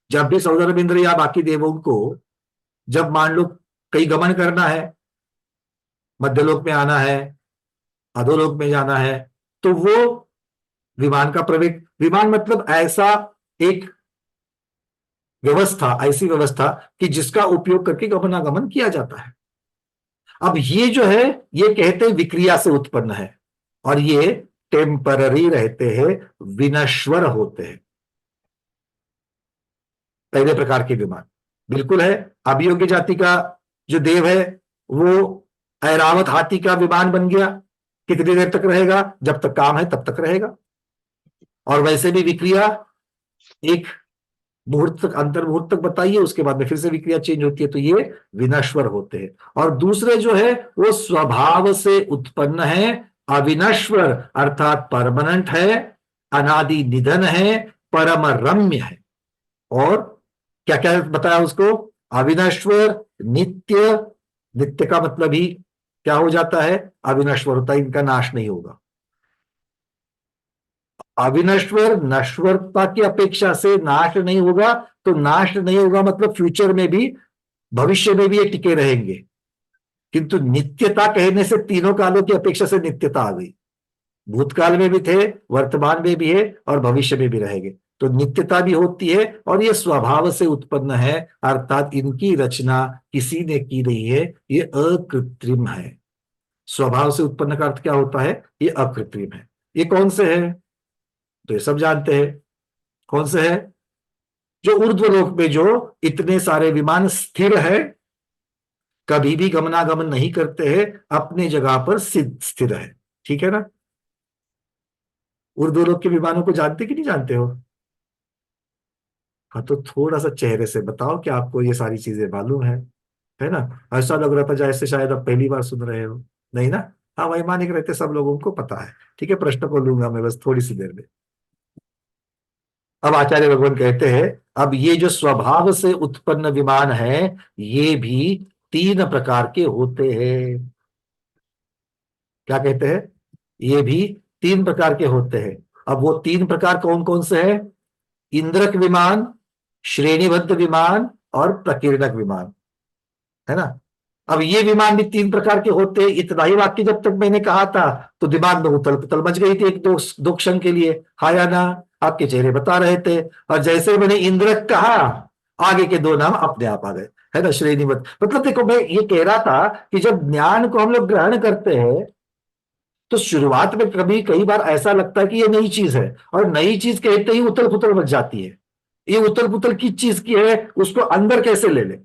जब भी सौदर्भ या बाकी देवों को जब मान लो कहीं गमन करना है, मध्यलोक में आना है, अधोलोक में जाना है, तो वो विमान का प्रवेग, विमान मतलब ऐसा एक व्यवस्था, ऐसी व्यवस्था कि जिसका उपयोग करके गमनागमन किया जाता है। अब ये जो है ये कहते हैं विक्रिया से उत्पन्न है, और ये टेम्पररी रहते हैं, विनश्वर होते हैं। पहले प्रकार के विमान बिल्कुल है। अभियोग्य जाति का जो देव है वो ऐरावत हाथी का विमान बन गया। कितनी देर तक रहेगा? जब तक काम है तब तक रहेगा। और वैसे भी विक्रिया एक मुहूर्त तक, अंतर मुहूर्त तक बताइए, उसके बाद में फिर से विक्रिया चेंज होती है, तो ये विनश्वर होते हैं। और दूसरे जो है वो स्वभाव से उत्पन्न है, अविनश्वर अर्थात परमानेंट है, अनादि निधन है, परम रम्य है। और क्या क्या बताया उसको? अविनश्वर, नित्य, नित्य का मतलब ही क्या हो जाता है? अविनश्वर होता है, इनका नाश नहीं होगा। अविनश्वर, नश्वरता की अपेक्षा से नाश नहीं होगा, तो नाश नहीं होगा मतलब फ्यूचर में भी, भविष्य में भी ये टिके रहेंगे। किंतु नित्यता कहने से तीनों कालों की अपेक्षा से नित्यता आ गई। भूतकाल में भी थे, वर्तमान में भी है और भविष्य में भी रहेंगे, तो नित्यता भी होती है। और ये स्वभाव से उत्पन्न है, अर्थात इनकी रचना किसी ने की नहीं है, ये अकृत्रिम है। स्वभाव से उत्पन्न का अर्थ क्या होता है? ये अकृत्रिम है। ये कौन से है? तो ये सब जानते हैं कौन से है। जो ऊर्ध्वलोक में जो इतने सारे विमान स्थिर है, कभी भी गमनागमन नहीं करते हैं, अपने जगह पर स्थिर है, ठीक है ना। ऊर्ध्वलोक के विमानों को जानते कि नहीं जानते हो? हाँ, तो थोड़ा सा चेहरे से बताओ कि आपको ये सारी चीजें मालूम है ना। ऐसा लग रहा था जैसे शायद आप पहली बार सुन रहे हो। नहीं ना? हाँ, वैमानिक रहते सब लोगों को पता है। ठीक है, प्रश्न को लूंगा मैं बस थोड़ी सी देर में। अब आचार्य भगवान कहते हैं अब ये जो स्वभाव से उत्पन्न विमान है, ये भी तीन प्रकार के होते हैं। क्या कहते हैं? ये भी तीन प्रकार के होते हैं। अब वो तीन प्रकार कौन कौन से हैं? इंद्रक विमान, श्रेणीबद्ध विमान और प्रकीर्णक विमान, है ना। अब ये विमान भी तीन प्रकार के होते हैं। इतना ही वाक्य जब तक मैंने कहा था तो दिमाग में उथल पुथल मच गई थी एक दो क्षण के लिए, हाँ या ना? आपके चेहरे बता रहे थे। और जैसे मैंने इंद्रक कहा, आगे के दो नाम अपने आप आ गए, है ना, श्रेणीबद्ध। मतलब देखो, मैं ये कह रहा था कि जब ज्ञान को हम लोग ग्रहण करते हैं तो शुरुआत में कभी कई बार ऐसा लगता है कि ये नई चीज है, और नई चीज कहते ही उथल पुथल मच जाती है। ये उथल पुथल किस चीज की है, उसको अंदर कैसे ले ले,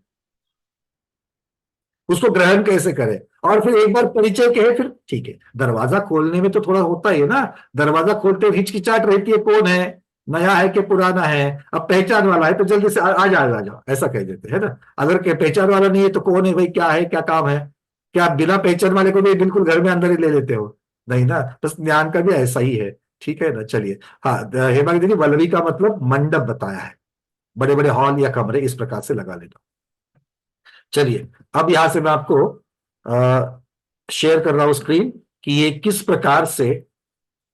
उसको ग्रहण कैसे करे, और फिर एक बार परिचय कहे फिर ठीक है। दरवाजा खोलने में तो थोड़ा होता ही है ना, दरवाजा खोलते हिचकिचाहट रहती है, कौन है, नया है कि पुराना है। अब पहचान वाला है तो जल्दी से आ जाओ आ जाओ ऐसा कह देते हैं ना। अगर पहचान वाला नहीं है तो कौन है भाई, क्या है, क्या काम है, क्या बिना पहचान वाले को भी बिल्कुल घर में अंदर ही ले लेते हो, नहीं ना। बस ज्ञान का भी ऐसा ही है, ठीक है ना। चलिए, हाँ, हेमा दीदी, वल्लवी का मतलब मंडप बताया है, बड़े बड़े हॉल या कमरे इस प्रकार से लगा लेना। चलिए, अब यहां से मैं आपको शेयर कर रहा हूं स्क्रीन कि ये किस प्रकार से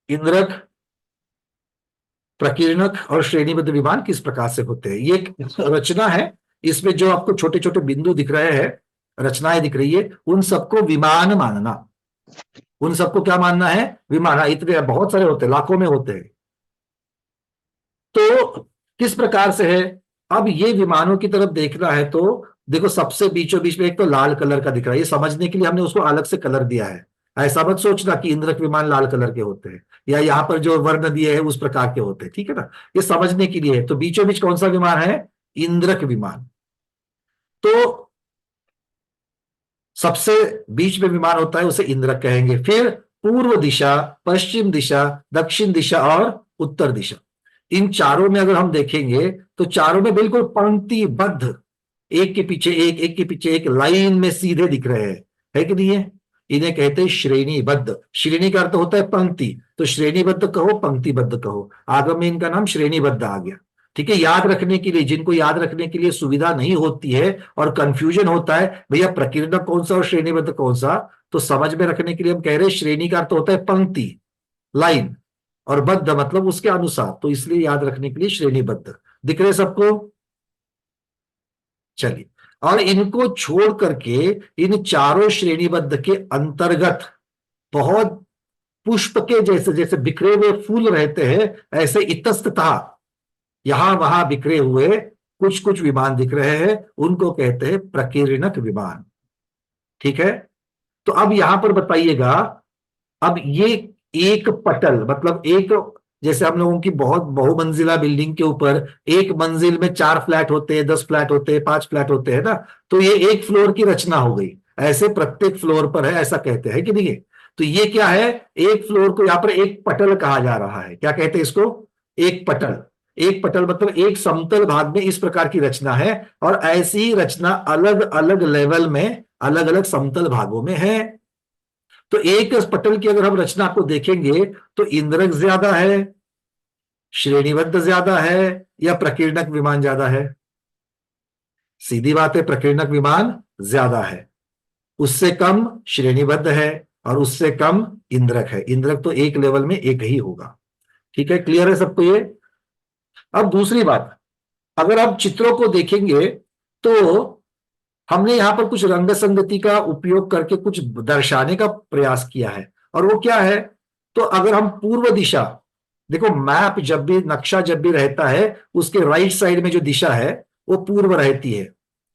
इंद्रक, प्रकीर्णक और श्रेणीबद्ध विमान किस प्रकार से होते हैं। ये एक रचना है, इसमें जो आपको छोटे छोटे बिंदु दिख रहे हैं, रचनाएं दिख रही है, उन सबको विमान मानना, उन सबको क्या मानना है, विमान। इतने बहुत सारे होते हैं, लाखों में होते हैं। तो किस प्रकार से है, अब ये विमानों की तरफ देखना है तो देखो, सबसे बीचों बीच में एक तो लाल कलर का दिख रहा है, ये समझने के लिए हमने उसको अलग से कलर दिया है। ऐसा मत सोचना कि इंद्रक विमान लाल कलर के होते हैं, या यहाँ पर जो वर्ण दिए हैं उस प्रकार के होते हैं, ठीक है ना। ये समझने के लिए है। तो बीचों बीच कौन सा विमान है, इंद्रक विमान। तो सबसे बीच में विमान होता है, उसे इंद्रक कहेंगे। फिर पूर्व दिशा, पश्चिम दिशा, दक्षिण दिशा और उत्तर दिशा, इन चारों में अगर हम देखेंगे तो चारों में बिल्कुल पंक्तिबद्ध, एक के पीछे एक के पीछे एक लाइन में सीधे दिख रहे हैं, है कि नहीं है। इन्हें कहते हैं श्रेणीबद्ध। श्रेणी का अर्थ होता है पंक्ति, तो श्रेणीबद्ध कहो, पंक्तिबद्ध कहो, आगम में इनका नाम श्रेणीबद्ध आ गया, ठीक है। याद रखने के लिए, जिनको याद रखने के लिए सुविधा नहीं होती है और कंफ्यूजन होता है भैया प्रकीर्णक कौन सा और श्रेणीबद्ध कौन सा, तो समझ में रखने के लिए हम कह रहे हैं श्रेणी का अर्थ होता है पंक्ति, लाइन, और बद्ध मतलब उसके अनुसार, तो इसलिए याद रखने के लिए श्रेणीबद्ध। दिख रहे सबको। चलिए, और इनको छोड़ करके इन चारों श्रेणीबद्ध के अंतर्गत बहुत पुष्प के जैसे जैसे बिखरे हुए फूल रहते हैं, ऐसे इतस्ततः यहां वहां बिखरे हुए कुछ कुछ विमान दिख रहे हैं, उनको कहते हैं प्रकीर्णक विमान, ठीक है। तो अब यहां पर बताइएगा, अब ये एक पटल मतलब एक, जैसे हम लोगों की बहुत बहुमंजिला बिल्डिंग के ऊपर एक मंजिल में 4 फ्लैट होते हैं, 10 फ्लैट होते हैं, 5 फ्लैट होते हैं ना, तो ये एक फ्लोर की रचना हो गई। ऐसे प्रत्येक फ्लोर पर है, ऐसा कहते हैं कि नहीं। तो ये क्या है, एक फ्लोर को यहां पर एक पटल कहा जा रहा है। क्या कहते हैं इसको, एक पटल। एक पटल मतलब एक समतल भाग में इस प्रकार की रचना है, और ऐसी ही रचना अलग अलग लेवल में अलग अलग समतल भागों में है। तो एक पटल की अगर हम रचना को देखेंगे तो इंद्रक ज्यादा है, श्रेणीबद्ध ज्यादा है, या प्रकीर्णक विमान ज्यादा है। सीधी बात है, प्रकीर्णक विमान ज्यादा है, उससे कम श्रेणीबद्ध है, और उससे कम इंद्रक है। इंद्रक तो एक लेवल में एक ही होगा, ठीक है। क्लियर है सबको ये। अब दूसरी बात, अगर आप चित्रों को देखेंगे तो हमने यहां पर कुछ रंग संगति का उपयोग करके कुछ दर्शाने का प्रयास किया है, और वो क्या है, तो अगर हम पूर्व दिशा देखो, मैप जब भी, नक्शा जब भी रहता है, उसके राइट साइड में जो दिशा है वो पूर्व रहती है।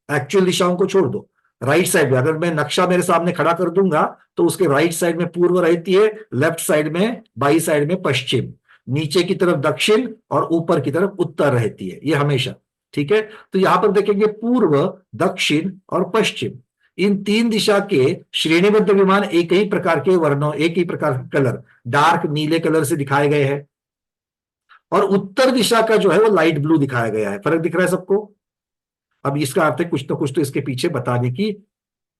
एक्चुअल दिशाओं को छोड़ दो, राइट साइड में अगर मैं नक्शा मेरे सामने खड़ा कर दूंगा तो उसके राइट साइड में पूर्व रहती है, लेफ्ट साइड में, बाई साइड में पश्चिम, नीचे की तरफ दक्षिण और ऊपर की तरफ उत्तर रहती है, ये हमेशा, ठीक है। तो यहां पर देखेंगे पूर्व, दक्षिण और पश्चिम, इन 3 दिशा के श्रेणीबद्ध विमान एक ही प्रकार के वर्णों, एक ही प्रकार के कलर, डार्क नीले कलर से दिखाए गए हैं, और उत्तर दिशा का जो है वो लाइट ब्लू दिखाया गया है। फर्क दिख रहा है सबको। अब इसका अर्थ है कुछ तो इसके पीछे बताने की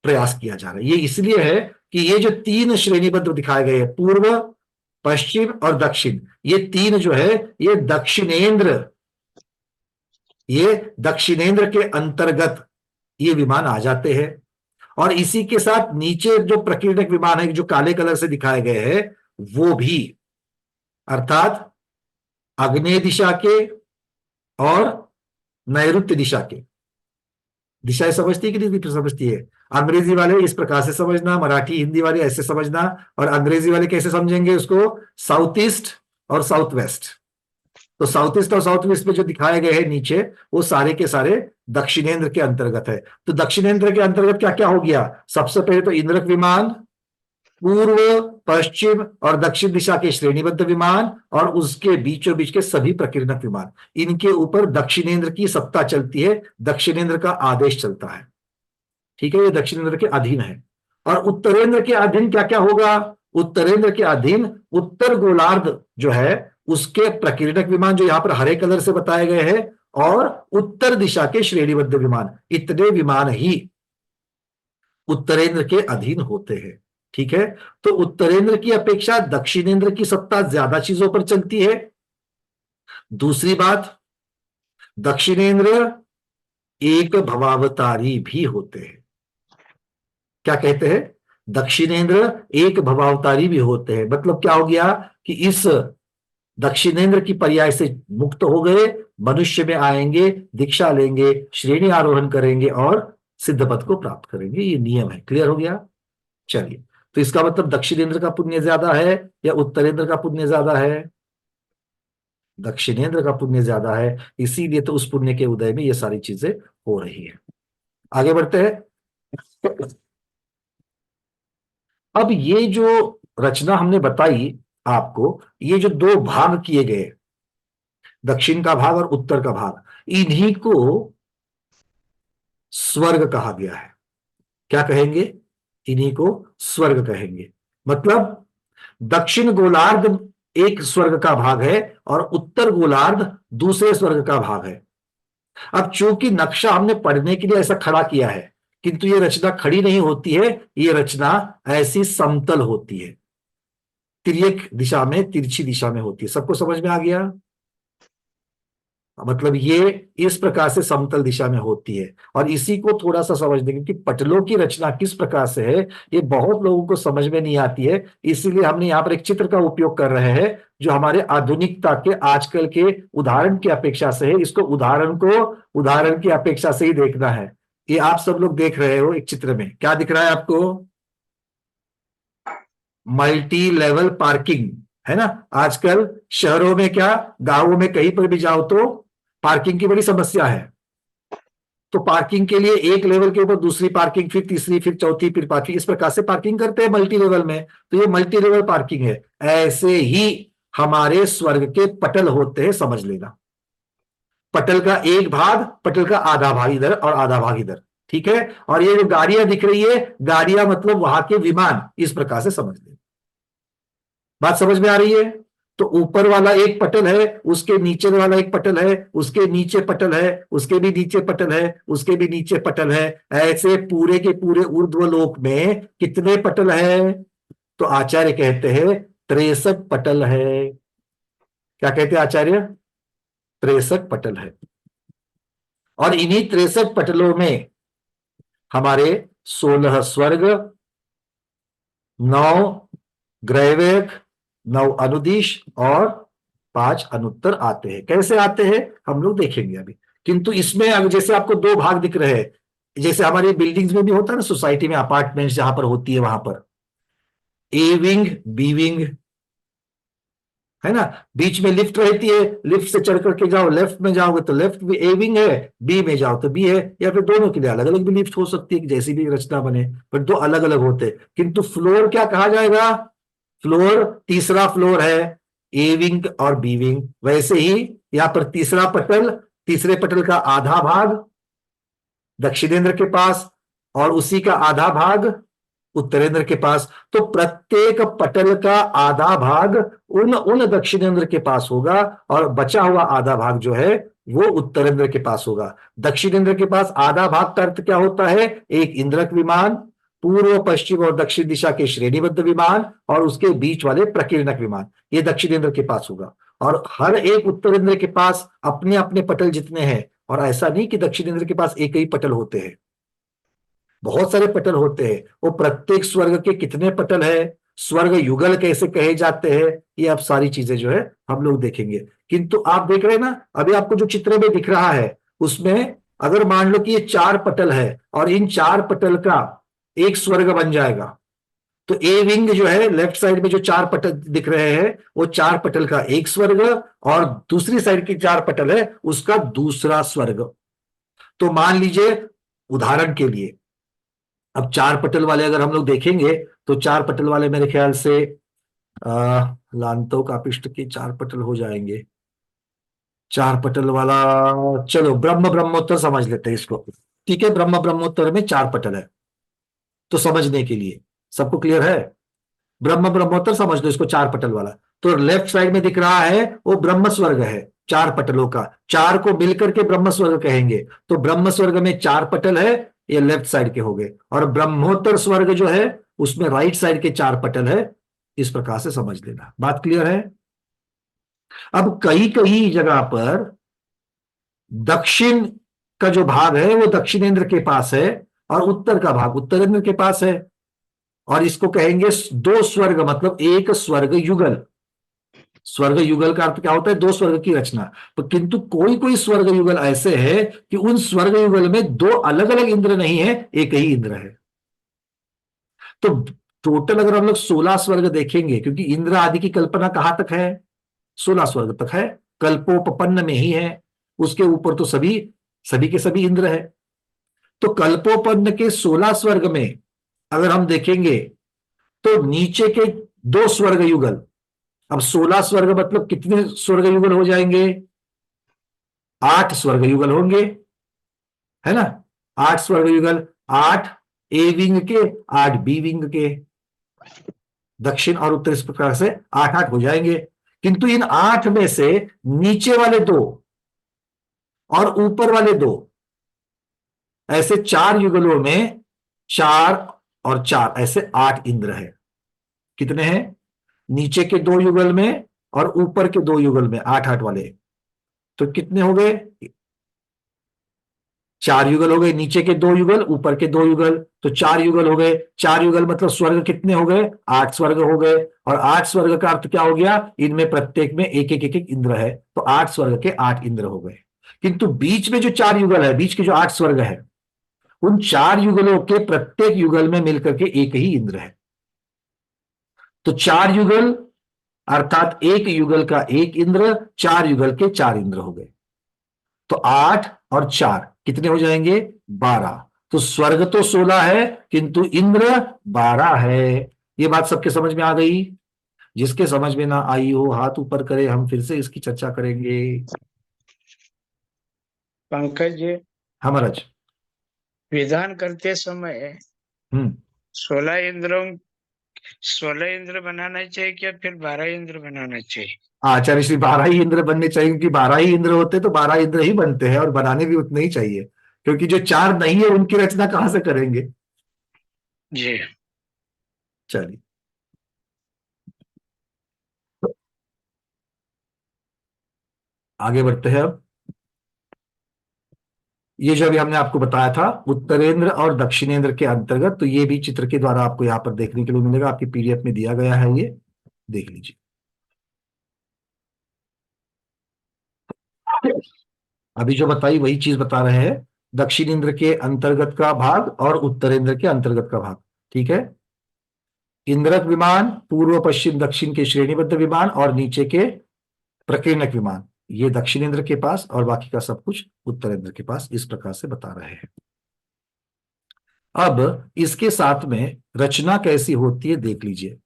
प्रयास किया जा रहा है। ये इसलिए है कि ये जो 3 श्रेणीबद्ध दिखाए गए हैं, पूर्व, पश्चिम और दक्षिण, ये 3 जो है ये दक्षिणेंद्र के अंतर्गत ये विमान आ जाते हैं। और इसी के साथ नीचे जो प्रकीर्णक विमान है जो काले कलर से दिखाए गए हैं, वो भी, अर्थात आग्नेय दिशा के और नैऋत्य दिशा के, दिशाएं समझती है कि नहीं समझती है। अंग्रेजी वाले इस प्रकार से समझना, मराठी हिंदी वाले ऐसे समझना, और अंग्रेजी वाले कैसे समझेंगे उसको, साउथ ईस्ट और साउथ वेस्ट। तो साउथ ईस्ट और साउथ वेस्ट में जो दिखाए गए हैं नीचे, वो सारे के सारे दक्षिणेंद्र के अंतर्गत है। तो दक्षिणेंद्र के अंतर्गत क्या क्या हो गया, सबसे पहले तो इंद्रक विमान, पूर्व, पश्चिम और दक्षिण दिशा के श्रेणीबद्ध विमान और उसके बीचों बीच के सभी प्रकीर्णक विमान, इनके ऊपर दक्षिणेंद्र की सत्ता चलती है, दक्षिणेंद्र का आदेश चलता है। ठीक है, ये दक्षिणेंद्र के अधीन है। और उत्तरेंद्र के अधीन क्या क्या होगा? उत्तरेंद्र के अधीन उत्तर गोलार्ध जो है उसके प्रकीर्णक विमान जो यहां पर हरे कलर से बताए गए हैं, और उत्तर दिशा के श्रेणीबद्ध विमान, इतने विमान ही उत्तरेंद्र के अधीन होते हैं। ठीक है, तो उत्तरेंद्र की अपेक्षा दक्षिणेंद्र की सत्ता ज्यादा चीजों पर चलती है। दूसरी बात, दक्षिणेंद्र एक भवावतारी भी होते हैं। क्या कहते हैं? दक्षिणेंद्र एक भवावतारी भी होते हैं। मतलब क्या हो गया कि इस दक्षिणेंद्र की पर्याय से मुक्त हो गए, मनुष्य में आएंगे, दीक्षा लेंगे, श्रेणी आरोहण करेंगे और सिद्ध पद को प्राप्त करेंगे। ये नियम है। क्लियर हो गया? चलिए, तो इसका मतलब दक्षिणेंद्र का पुण्य ज्यादा है या उत्तरेंद्र का पुण्य ज्यादा है? दक्षिणेंद्र का पुण्य ज्यादा है, इसीलिए तो उस पुण्य के उदय में ये सारी चीजें हो रही है। आगे बढ़ते हैं। अब ये जो रचना हमने बताई आपको, ये जो दो भाग किए गए, दक्षिण का भाग और उत्तर का भाग, इन्हीं को स्वर्ग कहा गया है। क्या कहेंगे? इन्हीं को स्वर्ग कहेंगे। मतलब दक्षिण गोलार्ध एक स्वर्ग का भाग है और उत्तर गोलार्ध दूसरे स्वर्ग का भाग है। अब चूंकि नक्शा हमने पढ़ने के लिए ऐसा खड़ा किया है, किंतु ये रचना खड़ी नहीं होती है, ये रचना ऐसी समतल होती है, तिर्यक दिशा में, तिरछी दिशा में होती है। सबको समझ में आ गया? मतलब ये इस प्रकार से समतल दिशा में होती है। और इसी को थोड़ा सा समझने, क्योंकि पटलों की रचना किस प्रकार से है ये बहुत लोगों को समझ में नहीं आती है, इसीलिए हमने यहाँ पर एक चित्र का उपयोग कर रहे हैं जो हमारे आधुनिकता के आजकल के उदाहरण की अपेक्षा से है। इसको उदाहरण की अपेक्षा से ही देखना है। ये आप सब लोग देख रहे हो एक चित्र में, क्या दिख रहा है आपको? मल्टी लेवल पार्किंग है ना। आजकल शहरों में क्या, गांवों में कहीं पर भी जाओ तो पार्किंग की बड़ी समस्या है। तो पार्किंग के लिए एक लेवल के ऊपर दूसरी पार्किंग, फिर तीसरी, फिर चौथी, फिर पांचवी, इस प्रकार से पार्किंग करते हैं मल्टी लेवल में। तो ये मल्टी लेवल पार्किंग है। ऐसे ही हमारे स्वर्ग के पटल होते हैं, समझ लेना। पटल का एक भाग, पटल का आधा भाग इधर और आधा भाग इधर। ठीक है, और ये जो गाड़ियां दिख रही है, गाड़ियां मतलब वहां के विमान, इस प्रकार से समझ लेना। बात समझ में आ रही है? तो ऊपर वाला एक पटल है, उसके नीचे वाला एक पटल है, उसके नीचे पटल है, उसके भी नीचे पटल है, उसके भी नीचे पटल है। ऐसे पूरे के पूरे ऊर्ध्वलोक में कितने पटल है? तो आचार्य कहते हैं 63 पटल है। क्या कहते हैं आचार्य? 63 पटल है। और इन्हीं 63 पटलों में हमारे 16 स्वर्ग, 9 ग्रहवेग, 9 अनुदिश और 5 अनुत्तर आते हैं। कैसे आते हैं हम लोग देखेंगे अभी। किंतु इसमें अब जैसे आपको दो भाग दिख रहे हैं, जैसे हमारी बिल्डिंग्स में भी होता है ना, सोसाइटी में अपार्टमेंट्स जहां पर होती है, वहां पर ए विंग, बी विंग है ना। बीच में लिफ्ट रहती है, लिफ्ट से चढ़ करके जाओ, लेफ्ट में जाओगे तो लेफ्ट भी ए विंग है, बी में जाओ तो बी है, या फिर दोनों के लिए अलग अलग भी लिफ्ट हो सकती है, जैसी भी रचना बने, पर दो अलग अलग होते हैं। किंतु फ्लोर क्या कहा जाएगा? फ्लोर, तीसरा फ्लोर है ए विंग और बी विंग। वैसे ही यहां पर तीसरा पटल, तीसरे पटल का आधा भाग दक्षिणेंद्र के पास और उसी का आधा भाग उत्तरेंद्र के पास। तो प्रत्येक पटल का आधा भाग उन दक्षिणेंद्र के पास होगा और बचा हुआ आधा भाग जो है वो उत्तरेंद्र के पास होगा। दक्षिणेंद्र के पास आधा भाग का अर्थ क्या होता है? एक इंद्रक विमान, पूर्व, पश्चिम और दक्षिण दिशा के श्रेणीबद्ध विमान और उसके बीच वाले प्रकीर्णक विमान, ये दक्षिणेंद्र के पास होगा। और हर एक उत्तरेंद्र के पास अपने अपने पटल जितने हैं, और ऐसा नहीं कि दक्षिणेंद्र के पास एक ही पटल होते हैं, बहुत सारे पटल होते हैं। वो प्रत्येक स्वर्ग के कितने पटल है, स्वर्ग युगल कैसे कहे जाते हैं, ये अब सारी चीजें जो है हम लोग देखेंगे। किंतु आप देख रहे हैं ना, अभी आपको जो चित्र में दिख रहा है उसमें अगर मान लो कि ये 4 पटल है और इन 4 पटल का एक स्वर्ग बन जाएगा, तो ए विंग जो है लेफ्ट साइड में जो 4 पटल दिख रहे हैं वो 4 पटल का एक स्वर्ग, और दूसरी साइड की 4 पटल है उसका दूसरा स्वर्ग। तो मान लीजिए उदाहरण के लिए अब 4 पटल वाले अगर हम लोग देखेंगे तो 4 पटल वाले मेरे ख्याल से लांतों का पिष्ट के 4 पटल हो जाएंगे। 4 पटल वाला, चलो ब्रह्म ब्रह्मोत्तर समझ लेते हैं इसको। ठीक है, ब्रह्म ब्रह्मोत्तर में 4 पटल है, तो समझने के लिए सबको क्लियर है? ब्रह्म ब्रह्मोत्तर समझ लो इसको, 4 पटल वाला। तो लेफ्ट साइड में दिख रहा है वो ब्रह्म स्वर्ग है, 4 पटलों का, 4 को मिलकर के ब्रह्म स्वर्ग कहेंगे। तो ब्रह्म स्वर्ग में 4 पटल है, ये लेफ्ट साइड के हो गए, और ब्रह्मोत्तर स्वर्ग जो है उसमें राइट साइड के 4 पटल है। इस प्रकार से समझ लेना, बात क्लियर है? अब कई कई जगह पर दक्षिण का जो भाग है वो दक्षिणेंद्र के पास है, और उत्तर का भाग उत्तरेंद्र के पास है, और इसको कहेंगे 2 स्वर्ग, मतलब एक स्वर्ग युगल। स्वर्ग युगल का अर्थ क्या होता है? 2 स्वर्ग की रचना। तो किंतु कोई कोई स्वर्ग युगल ऐसे है कि उन स्वर्ग युगल में 2 अलग अलग इंद्र नहीं है, एक ही इंद्र है। तो टोटल अगर हम लोग 16 स्वर्ग देखेंगे, क्योंकि इंद्र आदि की कल्पना कहां तक है? 16 स्वर्ग तक है, कल्पोपपन्न में ही है, उसके ऊपर तो सभी सभी के सभी इंद्र है। तो कल्पोपन्न के 16 स्वर्ग में अगर हम देखेंगे तो नीचे के 2 स्वर्ग युगल, अब 16 स्वर्ग मतलब कितने स्वर्ग युगल हो जाएंगे? 8 स्वर्ग युगल होंगे, है ना? 8 स्वर्ग युगल, 8 ए विंग के, 8 बी विंग के, दक्षिण और उत्तर, इस प्रकार से 8-8 हो जाएंगे। किंतु इन 8 में से नीचे वाले 2 और ऊपर वाले 2, ऐसे 4 युगलों में 4 और 4 ऐसे 8 इंद्र है। कितने हैं? नीचे के 2 युगल में और ऊपर के 2 युगल में 8-8 वाले, तो कितने हो गए? 4 युगल हो गए, नीचे के 2 युगल, ऊपर के 2 युगल, तो 4 युगल हो गए। 4 युगल मतलब स्वर्ग कितने हो गए? 8 स्वर्ग हो गए। और 8 स्वर्ग का अर्थ क्या हो गया? इनमें प्रत्येक में एक एक एक एक इंद्र है, तो 8 स्वर्ग के 8 इंद्र हो गए। किंतु बीच में जो 4 युगल है, बीच के जो 8 स्वर्ग है, उन 4 युगलों के प्रत्येक युगल में मिलकर के एक ही इंद्र है। तो 4 युगल अर्थात एक युगल का एक इंद्र, 4 युगल के 4 इंद्र हो गए। तो 8 और 4 कितने हो जाएंगे? 12। तो स्वर्ग तो 16 है, किंतु इंद्र 12 है। ये बात सबके समझ में आ गई? जिसके समझ में ना आई हो हाथ ऊपर करे, हम फिर से इसकी चर्चा करेंगे। पंकज जी, हाँ महाराज। विधान करते समय हम्म 16 इंद्र बनाना चाहिए क्या फिर 12 इंद्र बनाना चाहिए? आचार्य श्री 12 ही इंद्र बनने चाहिए, क्योंकि 12 ही इंद्र होते तो 12 इंद्र ही बनते हैं, और बनाने भी उतने ही चाहिए, क्योंकि जो 4 नहीं है उनकी रचना कहां से करेंगे? जी। चलिए, आगे बढ़ते हैं। अब ये जो अभी हमने आपको बताया था उत्तरेंद्र और दक्षिणेंद्र के अंतर्गत, तो ये भी चित्र के द्वारा आपको यहाँ पर देखने के लिए मिलेगा, आपकी पीडीएफ में दिया गया है, ये देख लीजिए। अभी जो बताई वही चीज बता रहे हैं, दक्षिण इंद्र के अंतर्गत का भाग और उत्तरेंद्र के अंतर्गत का भाग। ठीक है, इंद्रक विमान, पूर्व पश्चिम दक्षिण के श्रेणीबद्ध विमान, और नीचे के प्रकीर्णक विमान, ये दक्षिणेंद्र के पास, और बाकी का सब कुछ उत्तरेंद्र के पास, इस प्रकार से बता रहे हैं। अब इसके साथ में रचना कैसी होती है देख लीजिए।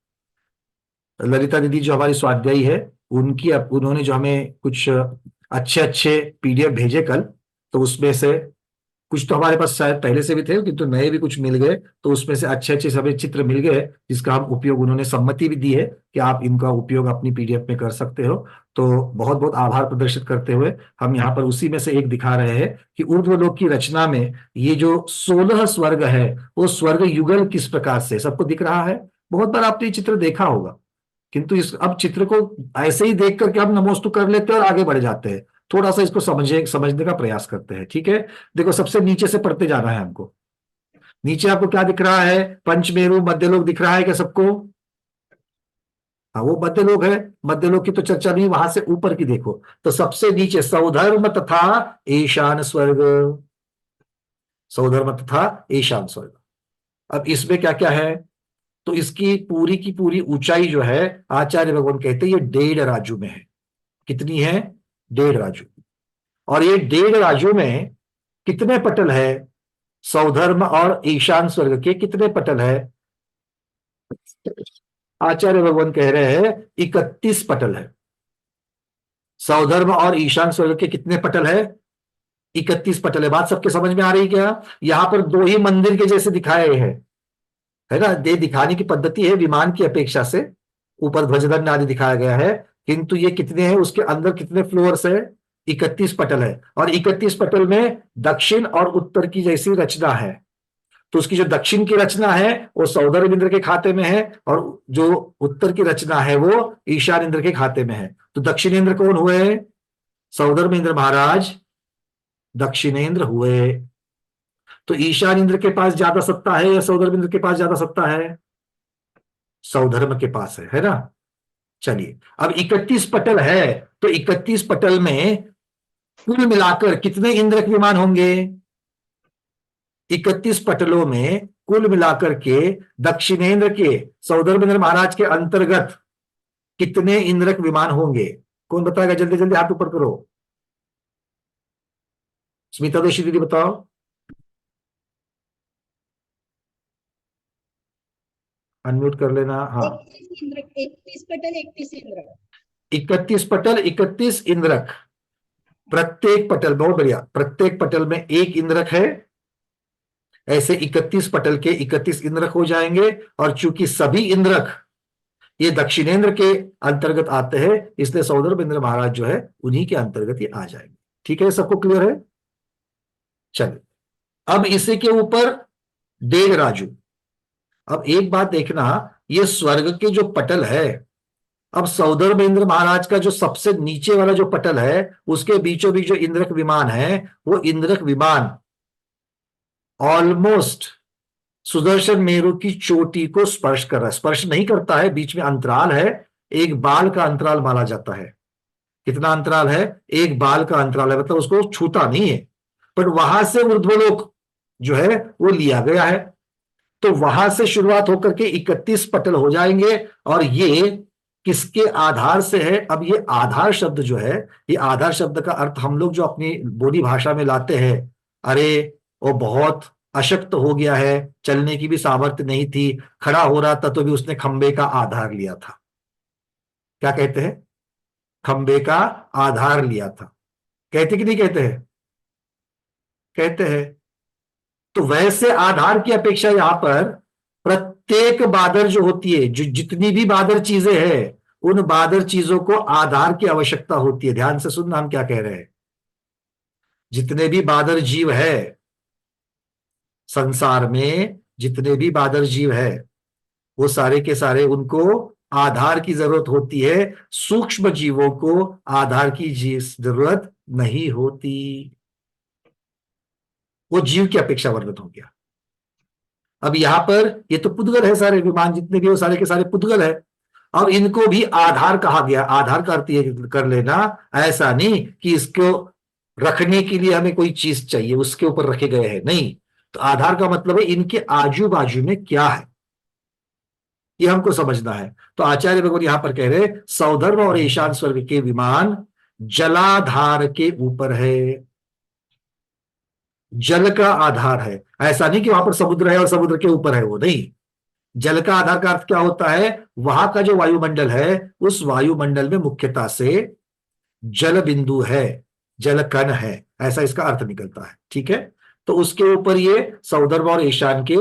ललिता दीदी जो हमारी स्वाध्यायी है, उन्होंने जो हमें कुछ अच्छे अच्छे पीडीएफ भेजे कल, तो उसमें से कुछ तो हमारे पास शायद पहले से भी थे, किंतु नए भी कुछ मिल गए, तो उसमें से अच्छे अच्छे सभी चित्र मिल गए, जिसका हम उपयोग, उन्होंने सम्मति भी दी है कि आप इनका उपयोग अपनी पीडीएफ में कर सकते हो। तो बहुत बहुत आभार प्रदर्शित करते हुए हम यहाँ पर उसी में से एक दिखा रहे हैं कि ऊर्ध्वलोक की रचना में ये जो 16 स्वर्ग है, वो स्वर्ग युगल किस प्रकार से सबको दिख रहा है। बहुत बार आपने ये चित्र देखा होगा, किंतु इस अब चित्र को ऐसे ही देख करके हम नमोस्तु कर लेते हैं और आगे बढ़ जाते हैं। थोड़ा सा इसको समझने का प्रयास करते हैं। ठीक है, देखो सबसे नीचे से पढ़ते जाना है हमको। नीचे आपको क्या दिख रहा है? पंचमेरु मध्यलोक दिख रहा है क्या सबको? हाँ, वो मध्यलोक है। मध्यलोक की तो चर्चा नहीं, वहां से ऊपर की देखो, तो सबसे नीचे सौधर्म तथा ईशान स्वर्ग, सौधर्म तथा ईशान स्वर्ग। अब इसमें क्या क्या है? तो इसकी पूरी की पूरी ऊंचाई जो है, आचार्य भगवान कहते हैं ये 1.5 राजू में है। कितनी है? 1.5 राजू। और ये 1.5 राजू में कितने पटल है? सौधर्म और ईशान स्वर्ग के कितने पटल है? आचार्य भगवान कह रहे हैं 31 पटल है। सौधर्म और ईशान स्वर्ग के कितने पटल है? 31 पटल है। बात सबके समझ में आ रही है क्या? यहां पर दो ही मंदिर के जैसे दिखाए हैं, है ना, दे दिखाने की पद्धति है विमान की अपेक्षा से। ऊपर ध्वजदंड आदि दिखाया गया है, किंतु ये कितने हैं, उसके अंदर कितने फ्लोर्स है? 31 पटल है। और 31 पटल में दक्षिण और उत्तर की जैसी रचना है। तो उसकी जो दक्षिण की रचना है वो सौदर्भ इंद्र के खाते में है, और जो उत्तर की रचना है वो ईशान इंद्र के खाते में है। तो दक्षिणेंद्र कौन हुए? सौदर्भ इंद्र महाराज दक्षिणेंद्र हुए। तो ईशान इंद्र के पास ज्यादा सत्ता है या सौदर्भ इंद्र के पास ज्यादा सत्ता है? सौधर्म के पास है ना। चलिए, अब 31 पटल है, तो 31 पटल में कुल मिलाकर कितने इंद्रक विमान होंगे? 31 पटलों में कुल मिलाकर के दक्षिणेंद्र के, सौदर्भेंद्र महाराज के अंतर्गत कितने इंद्रक विमान होंगे? कौन बताएगा? जल्दी जल्दी हाथ ऊपर करो। स्मिता दोषी दीदी बताओ। अनम्यूट कर लेना। हाँ, 31 इंद्र, 31 पटल 31 इंद्र। 31 पटल 31 इंद्रक। प्रत्येक पटल, बहुत बढ़िया, प्रत्येक पटल में एक इंद्रक है। ऐसे 31 पटल के 31 इंद्रक हो जाएंगे। और चूंकि सभी इंद्रक ये दक्षिणेंद्र के अंतर्गत आते हैं, इसलिए सौदर्भ इंद्र महाराज जो है उन्हीं के अंतर्गत ये आ जाएंगे। ठीक है, सबको क्लियर है? चलिए, अब इसी के ऊपर देव राजू। अब एक बात देखना, ये स्वर्ग के जो पटल है, अब सौदर्भ इंद्र महाराज का जो सबसे नीचे वाला जो पटल है, उसके बीचों बीच जो इंद्रक विमान है, वो इंद्रक विमान ऑलमोस्ट सुदर्शन मेरु की चोटी को स्पर्श कर रहा है। स्पर्श नहीं करता है, बीच में अंतराल है, एक बाल का अंतराल माना जाता है। कितना अंतराल है? एक बाल का अंतराल है, मतलब उसको छूता नहीं है। पर वहां से ऊर्ध्वलोक जो है वो लिया गया है। तो वहां से शुरुआत होकर के 31 पटल हो जाएंगे। और ये किसके आधार से है? अब ये आधार शब्द जो है, ये आधार शब्द का अर्थ हम लोग जो अपनी बोली भाषा में लाते हैं, अरे वो बहुत अशक्त हो गया है, चलने की भी सामर्थ्य नहीं थी, खड़ा हो रहा था तो भी उसने खंबे का आधार लिया था। क्या कहते हैं? खंबे का आधार लिया था। कहते कि नहीं कहते हैं? कहते हैं। तो वैसे आधार की अपेक्षा यहां पर प्रत्येक बादर जो होती है, जो जितनी भी बादर चीजें हैं, उन बादर चीजों को आधार की आवश्यकता होती है। ध्यान से सुनना हम क्या कह रहे हैं। जितने भी बादर जीव है संसार में, जितने भी बादर जीव है, वो सारे के सारे उनको आधार की जरूरत होती है। सूक्ष्म जीवों को आधार की जरूरत नहीं होती। वो जीव की अपेक्षा वर्णित हो गया। अब यहां पर ये तो पुद्गल है, सारे विमान जितने भी वो सारे के सारे पुद्गल है। अब इनको भी आधार कहा गया। आधार का अर्थ ये कर लेना, ऐसा नहीं कि इसको रखने के लिए हमें कोई चीज चाहिए उसके ऊपर रखे गए हैं, नहीं। तो आधार का मतलब है इनके आजू बाजू में क्या है, ये हमको समझना है। तो आचार्य भगवान यहां पर कह रहे सौधर्म और ईशान स्वर्ग के विमान जलाधार के ऊपर है। जल का आधार है, ऐसा नहीं कि वहां पर समुद्र है और समुद्र के ऊपर है, वो नहीं। जल का आधार का अर्थ क्या होता है? वहां का जो वायुमंडल है, उस वायुमंडल में मुख्यतः से जल बिंदु है, जल कण है, ऐसा इसका अर्थ निकलता है। ठीक है, तो उसके ऊपर ये सौधर्म और ईशान के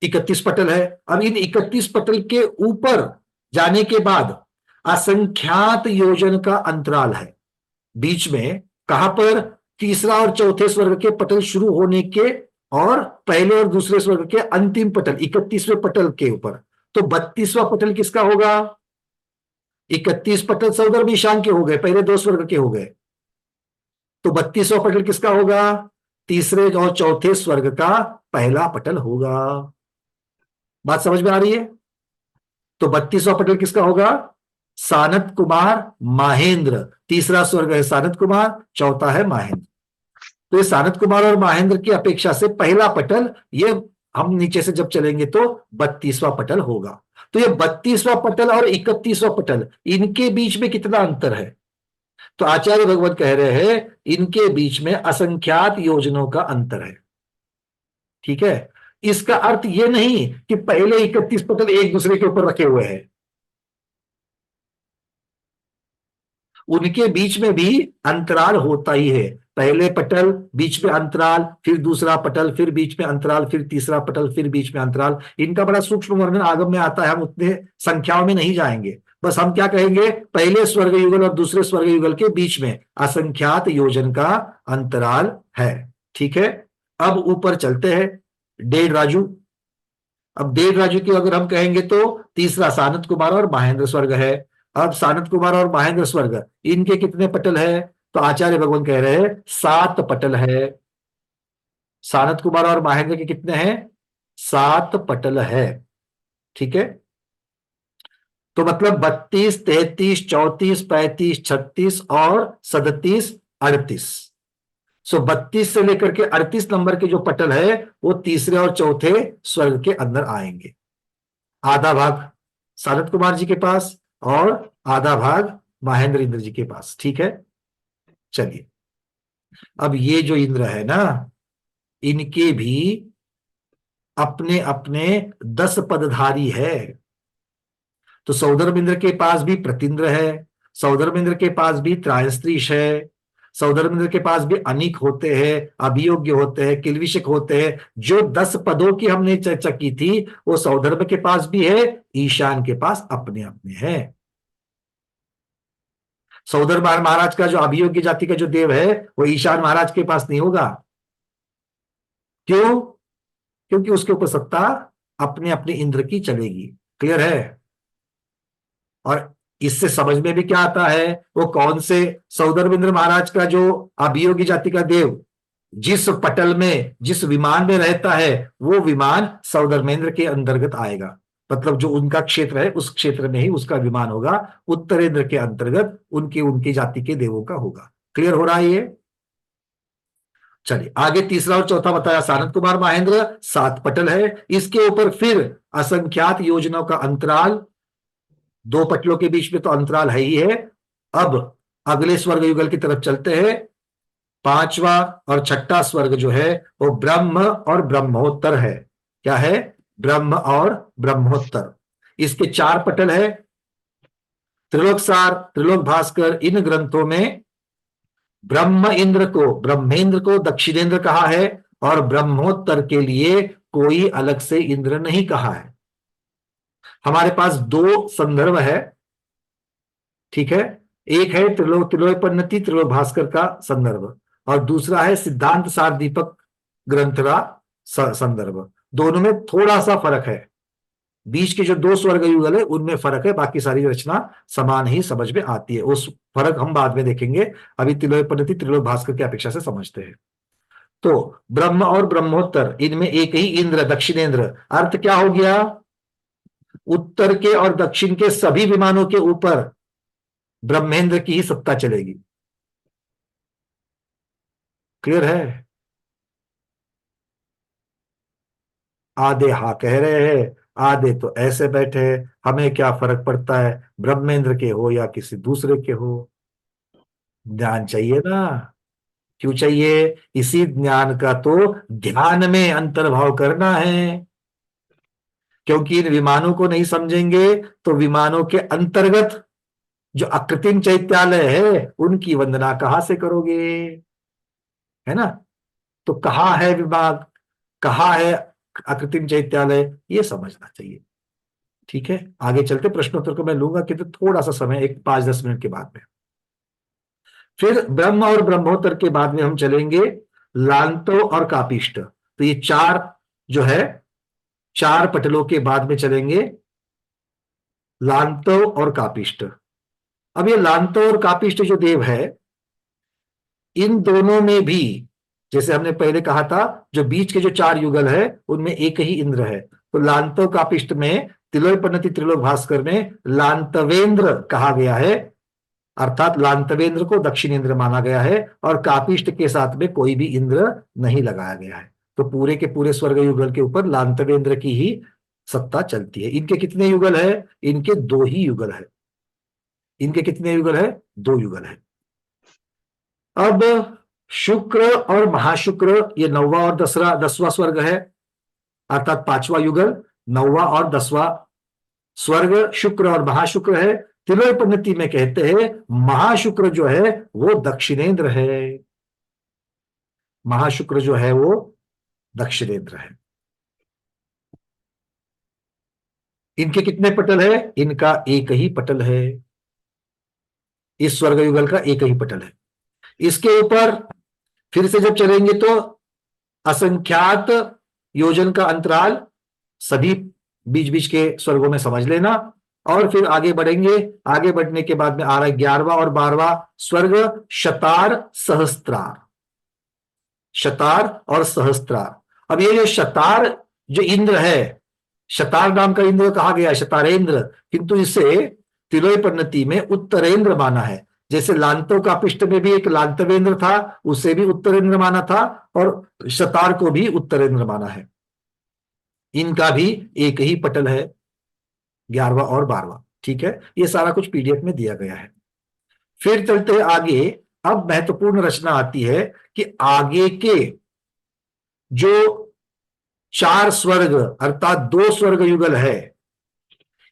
31 पटल है। अब इन 31 पटल के ऊपर जाने के बाद असंख्यात योजन का अंतराल है बीच में। कहां पर? तीसरा और चौथे स्वर्ग के पटल शुरू होने के और पहले और दूसरे स्वर्ग के अंतिम पटल 31वें पटल के ऊपर। तो 32वां पटल किसका होगा? 31 पटल सौधर्म ईशान के हो गए, पहले दो स्वर्ग के हो गए। तो 32वां पटल किसका होगा? तीसरे और चौथे स्वर्ग का पहला पटल होगा। बात समझ में आ रही है? तो 32वां पटल किसका होगा? सानत कुमार माहेंद्र। तीसरा स्वर्ग है सानत कुमार, चौथा है माहेंद्र। तो ये सानत कुमार और माहेंद्र की अपेक्षा से पहला पटल, ये हम नीचे से जब चलेंगे तो 32वां पटल होगा। तो ये 32वां पटल और 31वां पटल, इनके बीच में कितना अंतर है? तो आचार्य भगवत कह रहे हैं इनके बीच में असंख्यात योजनों का अंतर है। ठीक है, इसका अर्थ ये नहीं कि पहले 31 पटल एक दूसरे के ऊपर रखे हुए हैं, उनके बीच में भी अंतराल होता ही है। पहले पटल, बीच में अंतराल, फिर दूसरा पटल, फिर बीच में अंतराल, फिर तीसरा पटल, फिर बीच में अंतराल। इनका बड़ा सूक्ष्म वर्णन आगम में आता है, हम उतने संख्याओं में नहीं जाएंगे। बस हम क्या कहेंगे, पहले स्वर्ग युगल और दूसरे स्वर्ग युगल के बीच में असंख्यात योजन का अंतराल है। ठीक है, अब ऊपर चलते हैं। 1.5 राजू। अब 1.5 राजू की अगर हम कहेंगे तो तीसरा सानत कुमार और महेंद्र स्वर्ग है। अब सानत कुमार और महेंद्र स्वर्ग, इनके कितने पटल है? तो आचार्य भगवान कह रहे हैं 7 पटल है। सानत कुमार और महेंद्र के कितने हैं? 7 पटल है। ठीक है, तो मतलब 32, 33, 34, 35, 36 और 37, 38। 32 से लेकर के 38 नंबर के जो पटल है वो तीसरे और चौथे स्वर्ग के अंदर आएंगे। आधा भाग सारद कुमार जी के पास और आधा भाग महेंद्र इंद्र जी के पास। ठीक है, चलिए अब ये जो इंद्र है ना, इनके भी अपने अपने 10 पदधारी है। तो सौदर्भ इंद्र के पास भी प्रतिंद्र है, सौदर्भ इंद्र के पास भी त्रायस्त्रीश है, सौदर्भ इंद्र के पास भी अनिक होते हैं, अभियोग्य होते हैं, किलविषक होते हैं। जो 10 पदों की हमने चर्चा की थी वो सौदर्भ के पास भी है, ईशान के पास अपने अपने हैं। सौदर्भ महाराज का जो अभियोग्य जाति का जो देव है वो ईशान महाराज के पास नहीं होगा। क्यों? क्योंकि उसके ऊपर सत्ता अपने अपने इंद्र की चलेगी। क्लियर है? और इससे समझ में भी क्या आता है, वो कौन से सौदर्भ इंद्र महाराज का जो अभियोगी जाति का देव जिस पटल में, जिस विमान में रहता है वो विमान सौदर्भेंद्र के अंतर्गत आएगा। मतलब जो उनका क्षेत्र है उस क्षेत्र में ही उसका विमान होगा, उत्तरेंद्र के अंतर्गत उनकी उनकी जाति के देवों का होगा। क्लियर हो रहा है ये? चलिए आगे तीसरा और चौथा बताया। सानंद कुमार महेंद्र 7 पटल है, इसके ऊपर फिर असंख्यात योजनाओं का अंतराल, 2 पटलों के बीच में तो अंतराल है ही है। अब अगले स्वर्ग युगल की तरफ चलते हैं। 5वां और 6ठा स्वर्ग जो है वो ब्रह्म और ब्रह्मोत्तर है। क्या है? ब्रह्म और ब्रह्मोत्तर। इसके 4 पटल है। त्रिलोक सार, त्रिलोक भास्कर, इन ग्रंथों में ब्रह्मेंद्र को दक्षिणेंद्र कहा है और ब्रह्मोत्तर के लिए कोई अलग से इंद्र नहीं कहा है। हमारे पास 2 संदर्भ है। ठीक है, एक है त्रिलोकपन्नति त्रिलोक भास्कर का संदर्भ और दूसरा है सिद्धांत सार दीपक ग्रंथ का संदर्भ। दोनों में थोड़ा सा फर्क है, बीच के जो 2 स्वर्ग युगल है उनमें फर्क है, बाकी सारी रचना समान ही समझ में आती है। उस फर्क हम बाद में देखेंगे, अभी त्रिलोकपन्नति त्रिलोक भास्कर की अपेक्षा से समझते हैं। तो ब्रह्म और ब्रह्मोत्तर, इनमें एक ही इंद्र दक्षिणेंद्र। अर्थ क्या हो गया? उत्तर के और दक्षिण के सभी विमानों के ऊपर ब्रह्मेंद्र की ही सत्ता चलेगी। क्लियर है? आधे हा कह रहे हैं, आधे तो ऐसे बैठे हैं, हमें क्या फर्क पड़ता है ब्रह्मेंद्र के हो या किसी दूसरे के हो। ज्ञान चाहिए ना। क्यों चाहिए? इसी ज्ञान का तो ध्यान में अंतर्भाव करना है। क्योंकि इन विमानों को नहीं समझेंगे तो विमानों के अंतर्गत जो अकृत्रिम चैत्यालय है उनकी वंदना कहां से करोगे? है ना? तो कहाँ है विभाग, कहाँ है अकृत्रिम चैत्यालय, ये समझना चाहिए। ठीक है, आगे चलते। प्रश्नोत्तर को मैं लूंगा कि तो थोड़ा सा समय, एक 5-10 मिनट के बाद में। फिर ब्रह्म और ब्रह्मोत्तर के बाद में हम चलेंगे लांतो और कापिष्ट। तो ये 4 जो है, 4 पटलों के बाद में चलेंगे लांतो और कापिष्ट। अब ये लांतो और कापिष्ट जो देव है, इन दोनों में भी जैसे हमने पहले कहा था, जो बीच के जो 4 युगल है उनमें एक ही इंद्र है। तो लांतो कापिष्ट में त्रिलोकपन्नति त्रिलोक भास्कर में लांतवेंद्र कहा गया है, अर्थात लांतवेंद्र को दक्षिण इंद्र माना गया है और कापिष्ट के साथ में कोई भी इंद्र नहीं लगाया गया है। तो पूरे के पूरे स्वर्ग युगल के ऊपर लांतवेंद्र की ही सत्ता चलती है। इनके कितने युगल है? इनके 2 ही युगल है। इनके कितने युगल है? 2 युगल है। अब शुक्र और महाशुक्र, ये 9वां और 10वां स्वर्ग है। अर्थात 5वां युगल, 9वां और 10वां स्वर्ग शुक्र और महाशुक्र है। तिलोय पद्धति में कहते हैं महाशुक्र जो है वो दक्षिणेंद्र है, महाशुक्र जो है वो दक्षिणेंद्र है। इनके कितने पटल है? इनका एक ही पटल है, इस स्वर्ग युगल का एक ही पटल है। इसके ऊपर फिर से जब चलेंगे तो असंख्यात योजन का अंतराल सभी बीच बीच के स्वर्गों में समझ लेना, और फिर आगे बढ़ेंगे। आगे बढ़ने के बाद में आ रहा है 11वां और 12वां स्वर्ग, शतार सहस्त्रार, शतार और सहस्त्रार। अब ये जो शतार जो इंद्र है, शतार नाम का इंद्र कहा गया शतारेंद्र, किंतु इसे तिलोय पन्नति में उत्तरेंद्र माना है। जैसे लांतो का पिष्ट में भी एक लांतवेंद्र था, उसे भी उत्तरेंद्र माना था, और शतार को भी उत्तरेंद्र माना है। इनका भी एक ही पटल है, 11वां और 12वां। ठीक है, ये सारा कुछ पीडीएफ में दिया गया है। फिर चलते हैं आगे। अब महत्वपूर्ण रचना आती है कि आगे के जो 4 स्वर्ग अर्थात 2 स्वर्ग युगल है,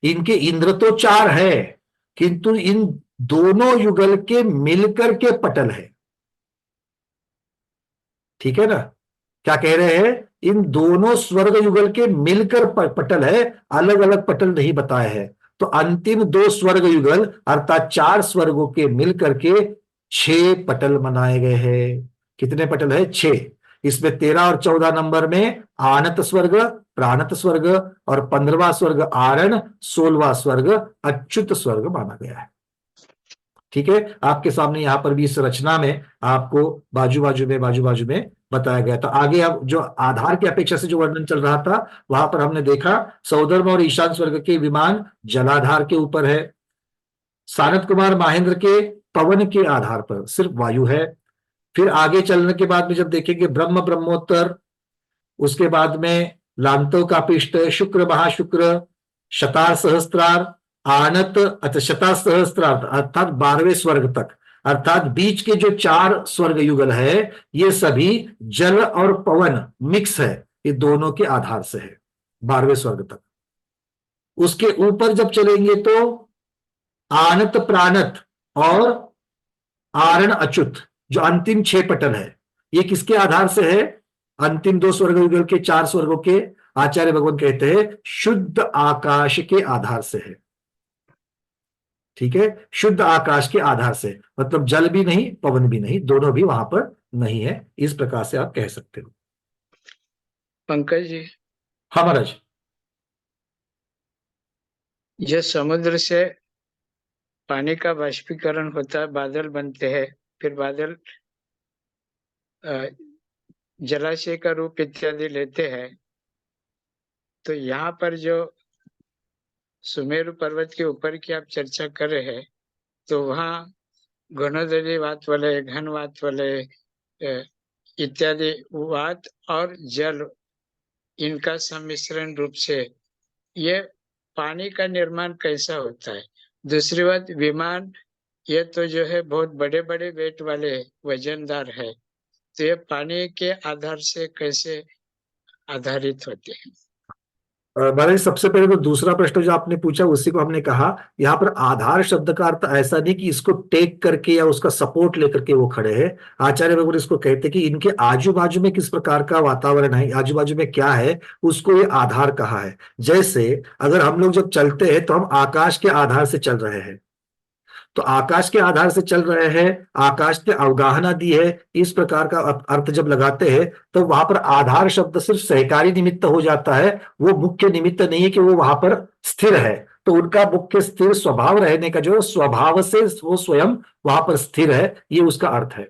इनके इंद्र तो 4 है, किंतु इन दोनों युगल के मिलकर के पटल है। ठीक है ना, क्या कह रहे हैं? इन दोनों स्वर्ग युगल के मिलकर पटल है, अलग अलग पटल नहीं बताए हैं। तो अंतिम 2 स्वर्ग युगल अर्थात 4 स्वर्गों के मिलकर के 6 पटल बनाए गए हैं। कितने पटल है? 6। इसमें 13 और 14 नंबर में आनत स्वर्ग, प्राणत स्वर्ग, और 15वां स्वर्ग आरण, 16वां स्वर्ग अच्युत स्वर्ग माना गया है। ठीक है, आपके सामने यहां पर भी इस रचना में आपको बाजू बाजू में बताया गया था। आगे अब जो आधार की अपेक्षा से जो वर्णन चल रहा था, वहां पर हमने देखा सौधर्म और ईशान स्वर्ग के विमान जलाधार के ऊपर है, सारद कुमार महेंद्र के पवन के आधार पर सिर्फ वायु है। फिर आगे चलने के बाद में जब देखेंगे ब्रह्म ब्रह्मोत्तर, उसके बाद में लांतो का पिष्ट, शुक्र महाशुक्र, शतार सहस्त्रार, आनत अथ शता सहस्त्रार अर्थात 12वें स्वर्ग तक, अर्थात बीच के जो 4 स्वर्ग युगल है ये सभी जल और पवन मिक्स है, ये दोनों के आधार से है 12वें स्वर्ग तक। उसके ऊपर जब चलेंगे तो आनत प्राणत और आरण अच्युत जो अंतिम 6 पटल है, ये किसके आधार से है? अंतिम 2 स्वर्ग युगल के 4 स्वर्गों के आचार्य भगवान कहते हैं शुद्ध आकाश के आधार से है। ठीक है, शुद्ध आकाश के आधार से, मतलब जल भी नहीं पवन भी नहीं, दोनों भी वहां पर नहीं है, इस प्रकार से आप कह सकते हो। पंकज जी, हाँ महाराज। जो समुद्र से पानी का बाष्पीकरण होता है, बादल बनते हैं, फिर बादल जलाशय का रूप इत्यादि लेते हैं, तो यहाँ पर जो सुमेरु पर्वत के ऊपर की आप चर्चा कर रहे हैं, तो वहाँ घनोदरी वात वाले, घन वात वाले इत्यादि वात और जल, इनका सम्मिश्रण रूप से ये पानी का निर्माण कैसा होता है? दूसरी बात, विमान ये तो जो है बहुत बड़े बड़े वेट वाले वजनदार है, तो ये पानी के आधार से कैसे आधारित होते हैं? महाराज सबसे पहले तो दूसरा प्रश्न जो आपने पूछा उसी को हमने कहा, यहाँ पर आधार शब्द का अर्थ ऐसा नहीं कि इसको टेक करके या उसका सपोर्ट लेकर के वो खड़े हैं। आचार्य भगवान इसको कहते हैं कि इनके आजू बाजू में किस प्रकार का वातावरण है, आजू बाजू में क्या है, उसको ये आधार कहा है। जैसे अगर हम लोग जब चलते हैं तो हम आकाश के आधार से चल रहे हैं, तो आकाश के आधार से चल रहे हैं, आकाश ने अवगाहना दी है, इस प्रकार का अर्थ जब लगाते हैं तो वहां पर आधार शब्द सिर्फ सहकारी निमित्त हो जाता है, वो मुख्य निमित्त नहीं है कि वो वहां पर स्थिर है। तो उनका मुख्य स्थिर स्वभाव रहने का जो स्वभाव से वो स्वयं वहां पर स्थिर है, ये उसका अर्थ है।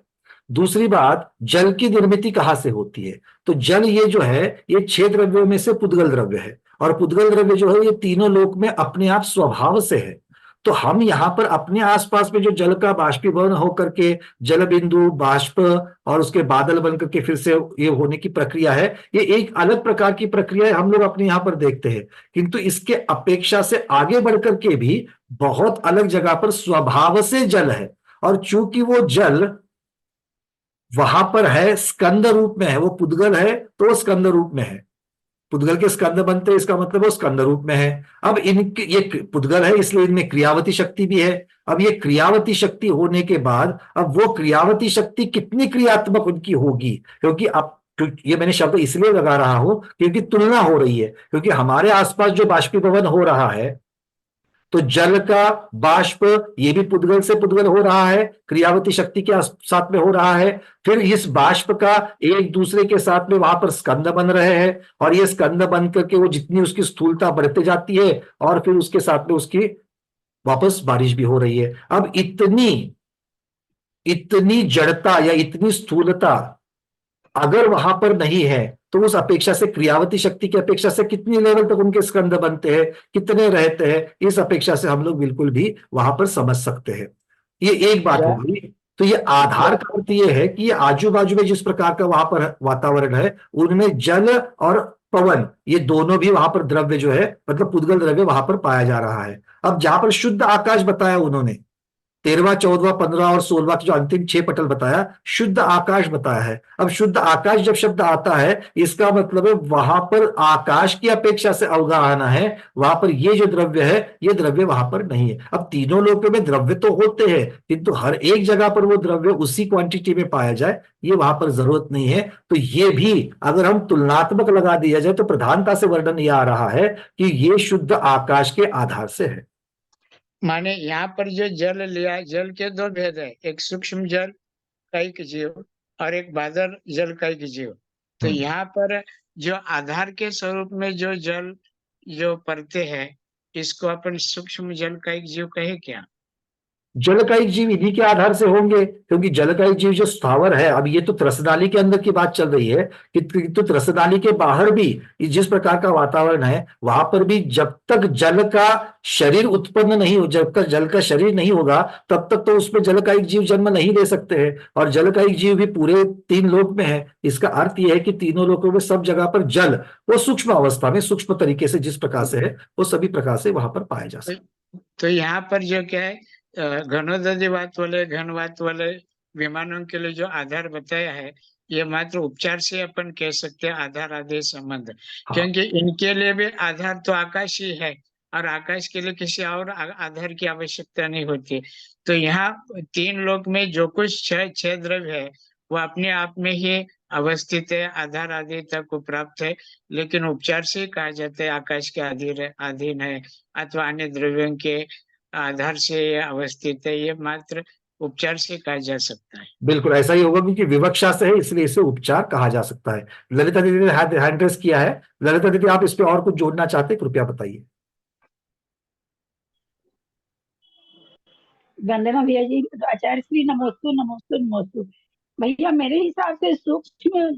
दूसरी बात, जल की निर्मित कहां से होती है? तो जल ये जो है ये 6 द्रव्यों में से पुद्गल द्रव्य है, और पुद्गल द्रव्य जो है ये तीनों लोक में अपने आप स्वभाव से है। तो हम यहाँ पर अपने आसपास में जो जल का बाष्पीभवन होकर के जल बिंदु बाष्प और उसके बादल बनकर के फिर से ये होने की प्रक्रिया है, ये एक अलग प्रकार की प्रक्रिया है, हम लोग अपने यहाँ पर देखते हैं। किंतु इसके अपेक्षा से आगे बढ़कर के भी बहुत अलग जगह पर स्वभाव से जल है, और चूंकि वो जल वहां पर है स्कंद रूप में है, वो पुद्गल है तो स्कंद रूप में है, पुद्गल के स्कंद बनते हैं, इसका मतलब वो स्कंद रूप में है। अब इनके ये पुद्गल है इसलिए इनमें क्रियावती शक्ति भी है। अब ये क्रियावती शक्ति होने के बाद अब वो क्रियावती शक्ति कितनी क्रियात्मक उनकी होगी, क्योंकि अब ये मैंने शब्द इसलिए लगा रहा हूं क्योंकि तुलना हो रही है, क्योंकि हमारे आसपास जो बाष्पीभवन हो रहा है तो जल का बाष्प ये भी पुद्गल से पुद्गल हो रहा है, क्रियावती शक्ति के साथ में हो रहा है। फिर इस बाष्प का एक दूसरे के साथ में वहां पर स्कंद बन रहे हैं, और ये स्कंद बन करके वो जितनी उसकी स्थूलता बढ़ते जाती है और फिर उसके साथ में उसकी वापस बारिश भी हो रही है। अब इतनी इतनी जड़ता या इतनी स्थूलता अगर वहां पर नहीं है तो उस अपेक्षा से क्रियावती शक्ति की अपेक्षा से कितनी लेवल तक उनके स्कंद बनते हैं, कितने रहते हैं, इस अपेक्षा से हम लोग बिल्कुल भी वहां पर समझ सकते हैं। ये एक बात हो गई। तो ये आधार का अर्थ ये है कि ये आजू बाजू में जिस प्रकार का वहां पर वातावरण है उनमें जल और पवन ये दोनों भी वहां पर द्रव्य जो है मतलब पुद्गल द्रव्य वहां पर पाया जा रहा है। अब जहां पर शुद्ध आकाश बताया उन्होंने 13वां 14वां 15वां और 16वां जो अंतिम 6 पटल बताया, शुद्ध आकाश बताया है। अब शुद्ध आकाश जब शब्द आता है इसका मतलब है वहां पर आकाश की अपेक्षा से अवगा आना है, वहां पर ये जो द्रव्य है ये द्रव्य वहां पर नहीं है। अब तीनों लोकों में द्रव्य तो होते हैं किंतु हर एक जगह पर वो द्रव्य उसी क्वांटिटी में पाया जाए ये वहां पर जरूरत नहीं है। तो ये भी अगर हम तुलनात्मक लगा दिया जाए तो प्रधानता से वर्णन यह आ रहा है कि ये शुद्ध आकाश के आधार से है। माने यहाँ पर जो जल लिया, जल के दो भेद है, एक सूक्ष्म जल कायिक जीव और एक बादल जल कायिक जीव। तो यहाँ पर जो आधार के स्वरूप में जो जल जो परते हैं इसको अपन सूक्ष्म जल कायिक जीव कहे क्या? जलकायिक जीव इन्हीं के आधार से होंगे, क्योंकि जलकायिक जीव जो स्थावर है, अब ये तो त्रसनाली के अंदर की बात चल रही है कि तो त्रसनाली के बाहर भी जिस प्रकार का वातावरण है वहां पर भी जब तक जल का शरीर उत्पन्न नहीं हो, जब तक जल का शरीर नहीं होगा तब तक तो उसमें जलकायिक जीव जन्म नहीं ले सकते हैं। और जलकायिक जीव भी पूरे 3 लोक में है। इसका अर्थ यह है कि तीनों लोकों में सब जगह पर जल वो सूक्ष्म अवस्था में सूक्ष्म तरीके से जिस प्रकार से है वो सभी प्रकार से वहां पर पाया जा सकता। तो यहाँ पर जो क्या है घनोदधिवात वाले घनवात वाले विमानों के लिए जो आधार बताया है ये मात्र उपचार से अपन कह सकते हैं आधार आदि संबंध। क्योंकि इनके लिए भी आधार तो आकाश ही है और आकाश के लिए किसी और आधार की आवश्यकता नहीं होती। तो यहाँ 3 लोक में जो कुछ छह द्रव्य है वो अपने आप में ही अवस्थित है, आधार आदि तक को प्राप्त है, लेकिन उपचार से कहा जाता है आकाश के अधीन है अथवा अन्य द्रव्यों के आधार से अवस्थित है, ये मात्र उपचार से कहा जा सकता है। बिल्कुल ऐसा ही होगा क्योंकि विवक्षा से है इसलिए इसे उपचार कहा जा सकता है। ललिता दीदी ने हैंड रेस किया है। ललिता दीदी आप इस पे और कुछ जोड़ना चाहते हैं, कृपया बताइए। वंदना भैया जी, आचार्य श्री नमोस्तु नमोस्तु नमोस्तु। भैया मेरे हिसाब से सूक्ष्म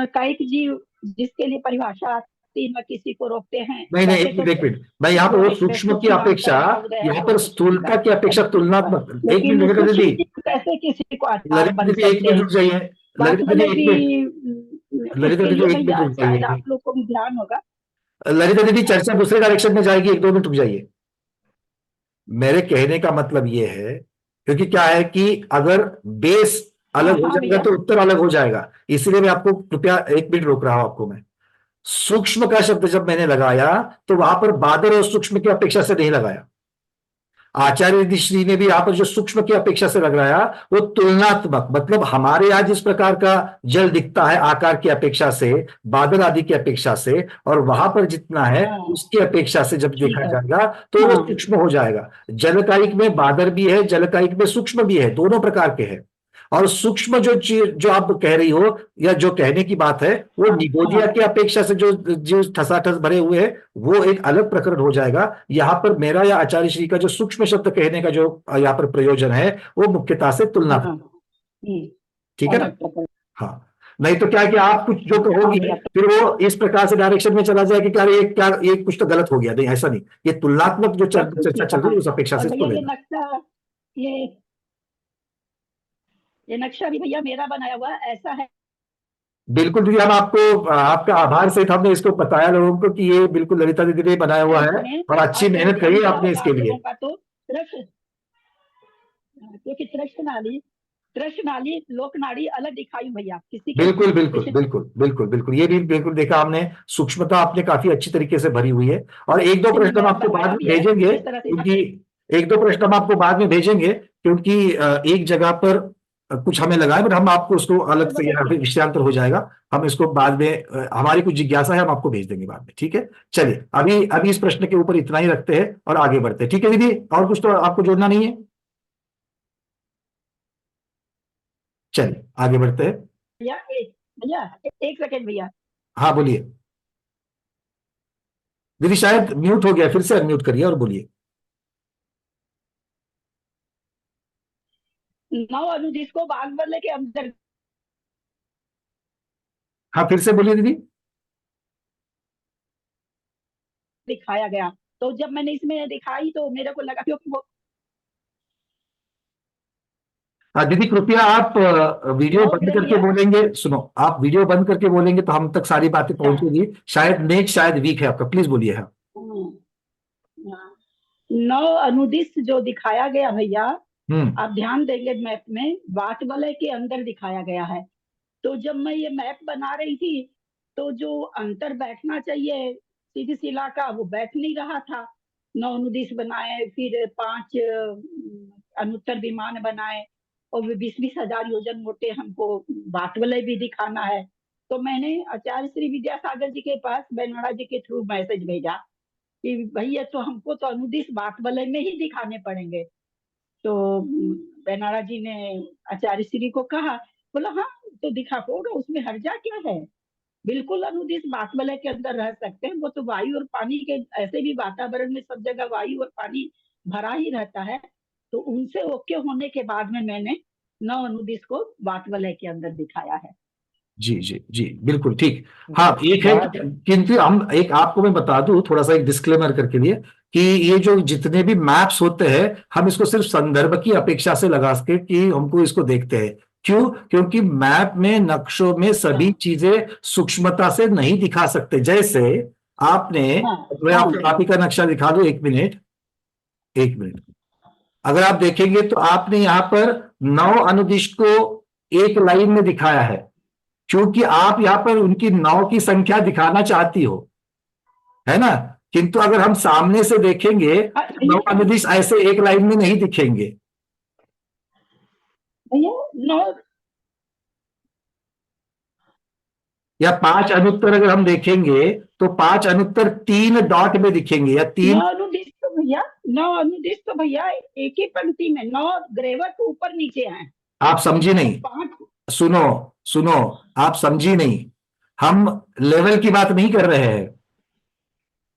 कायिक जीव जिसके लिए परिभाषा आती है किसी को रोकते हैं। नहीं नहीं एक मिनट मैं यहाँ पर वो सूक्ष्म की अपेक्षा यहाँ पर स्थूलता की अपेक्षा तुलनात्मक। एक मिनट ललिता दीदी, कैसे किसी को ललिता दीदी एक मिनट रुक जाइए। ललिता दीदी एक मिनट रुक जाइए। आप लोग को भी ध्यान होगा। ललिता दीदी चर्चा दूसरे डायरेक्शन में जाएगी, 1-2 मिनट रुक जाइए। मेरे कहने का मतलब ये है क्योंकि क्या है कि अगर बेस अलग हो जाएगा तो उत्तर अलग हो जाएगा, इसलिए मैं आपको कृपया 1 मिनट रोक रहा हूं आपको। मैं सूक्ष्म का शब्द जब मैंने लगाया तो वहां पर बादल और सूक्ष्म की अपेक्षा से नहीं लगाया। आचार्य श्री ने भी यहां पर जो सूक्ष्म की अपेक्षा से लगाया वो तुलनात्मक, मतलब हमारे यहां जिस प्रकार का जल दिखता है आकार की अपेक्षा से, बादल आदि की अपेक्षा से, और वहां पर जितना है उसकी अपेक्षा से जब देखा जाएगा तो वो सूक्ष्म हो जाएगा। जलकायिक में बादल भी है, जलकायिक में सूक्ष्म भी है, दोनों प्रकार के हैं। और सूक्ष्म जो चीज जो आप कह रही हो या जो कहने की बात है वो निगोदिया की अपेक्षा से जो ठसाठस भरे हुए हैं वो एक अलग प्रकरण हो जाएगा। यहाँ पर मेरा या आचार्य श्री का जो सूक्ष्म शब्द कहने का जो यहाँ पर प्रयोजन है वो मुख्यतः से तुलना। ठीक है ना? हाँ, नहीं तो क्या है कि आप कुछ जो कहोगी फिर वो इस प्रकार से डायरेक्शन में चला जाए कि क्या ये कुछ तो गलत हो गया। नहीं, ऐसा नहीं, ये तुलनात्मक जो चर्चा चल रही है उस अपेक्षा से। ये नक्शा भी भैया मेरा बनाया हुआ ऐसा है। बिल्कुल दीदी, हम आपको आपका आभार से हमने इसको बताया लोगों को कि ये बिल्कुल ललिता दीदी ने बनाया हुआ है और अच्छी मेहनत करी आपने इसके लिए। क्योंकि त्रस्त नाली कृष्ण नाड़ी लोक नाड़ी अलग दिखाई भैया, किसी के बिल्कुल बिल्कुल बिल्कुल बिल्कुल बिल्कुल, ये भी बिल्कुल देखा हमने, सूक्ष्मता आपने काफी अच्छी तरीके से भरी हुई है। और एक दो प्रश्न हम मैप आपको बाद बनाया में भी है भेजेंगे, किस तरह से। क्योंकि एक दो प्रश्न हम आपको बाद में भेजेंगे, क्योंकि एक जगह पर कुछ हमें लगा है, बट हम आपको उसको अलग से, यहाँ पे विषयांतर हो जाएगा, हम इसको बाद में हमारी कुछ जिज्ञासा है, हम आपको भेज देंगे बाद में, ठीक है। चलिए अभी अभी इस प्रश्न के ऊपर इतना ही रखते हैं और आगे बढ़ते हैं, ठीक है दीदी, और कुछ तो आपको जोड़ना नहीं है। चलिए आगे बढ़ते हैं। भैया एक सेकेंड भैया। हाँ बोलिए दीदी, शायद म्यूट हो गया, फिर से अनम्यूट करिए और बोलिए। नौ अनुदिश को बागवले के अंदर हाँ फिर से बोलिए दीदी। दिखाया गया, तो जब मैंने इसमें दिखाई तो मेरे को लगा, क्योंकि वो दीदी कृपया आप वीडियो नौ बंद ग्रह करके भैया। बोलेंगे, सुनो आप वीडियो बंद करके बोलेंगे तो हम तक सारी बातें पहुंचेगी, शायद नेट शायद वीक है आपका, प्लीज बोलिए। हाँ हाँ। नौ अनुदिश जो दिखाया गया भैया, हम्म आप ध्यान देंगे मैप में वाट वलय के अंदर दिखाया गया है। तो जब मैं ये मैप बना रही थी तो जो अंतर बैठना चाहिए सीधी शिला का, वो बैठ नहीं रहा था। नौ अनुदिश बनाए, फिर 5 अनुत्तर विमान बनाए, और 20-20 हजार योजन मोटे हमको वाट वलय भी दिखाना है। तो मैंने आचार्य श्री विद्यासागर जी के पास बैनाड़ा जी के थ्रू मैसेज भेजा कि भैया तो हमको तो अनुदिश वाट वलय में ही दिखाने पड़ेंगे। तो बैनाड़ा जी ने आचार्य श्री को कहा, बोला हाँ तो दिखा होगा, उसमें हर्जा क्या है, बिल्कुल अनुदिश बात वलय के अंदर रह सकते हैं। वो तो वायु और पानी के, ऐसे भी वातावरण में सब जगह वायु और पानी भरा ही रहता है। तो उनसे ओके होने के बाद में मैंने नौ अनुदिश को बात वलय के अंदर दिखाया है। जी जी जी बिल्कुल ठीक। हाँ एक है किंतु हम एक आपको मैं बता दूं थोड़ा सा एक डिस्क्लेमर करके लिए, कि ये जो जितने भी मैप्स होते हैं हम इसको सिर्फ संदर्भ की अपेक्षा से लगा सके कि हमको इसको देखते हैं। क्यों? क्योंकि मैप में नक्शों में सभी चीजें सूक्ष्मता से नहीं दिखा सकते। जैसे आपने, मैं आपको आप ही का नक्शा दिखा दूं, एक मिनट एक मिनट, अगर आप देखेंगे तो आपने यहां पर 9 अनुदिश को एक लाइन में दिखाया है, क्योंकि आप यहां पर उनकी 9 की संख्या दिखाना चाहती हो, है ना। किंतु अगर हम सामने से देखेंगे तो 9 अनुदिश ऐसे एक लाइन में नहीं दिखेंगे। भैया नौ या 5 अनुत्तर अगर हम देखेंगे तो 5 अनुत्तर 3 डॉट में दिखेंगे, या 3। नौ अनुदिश तो भैया, नौ अनुदिश तो भैया एक ही पंक्ति में 9 ग्रेवट ऊपर नीचे हैं। आप समझी नहीं, 5 सुनो सुनो, आप समझी नहीं, हम लेवल की बात नहीं कर रहे हैं,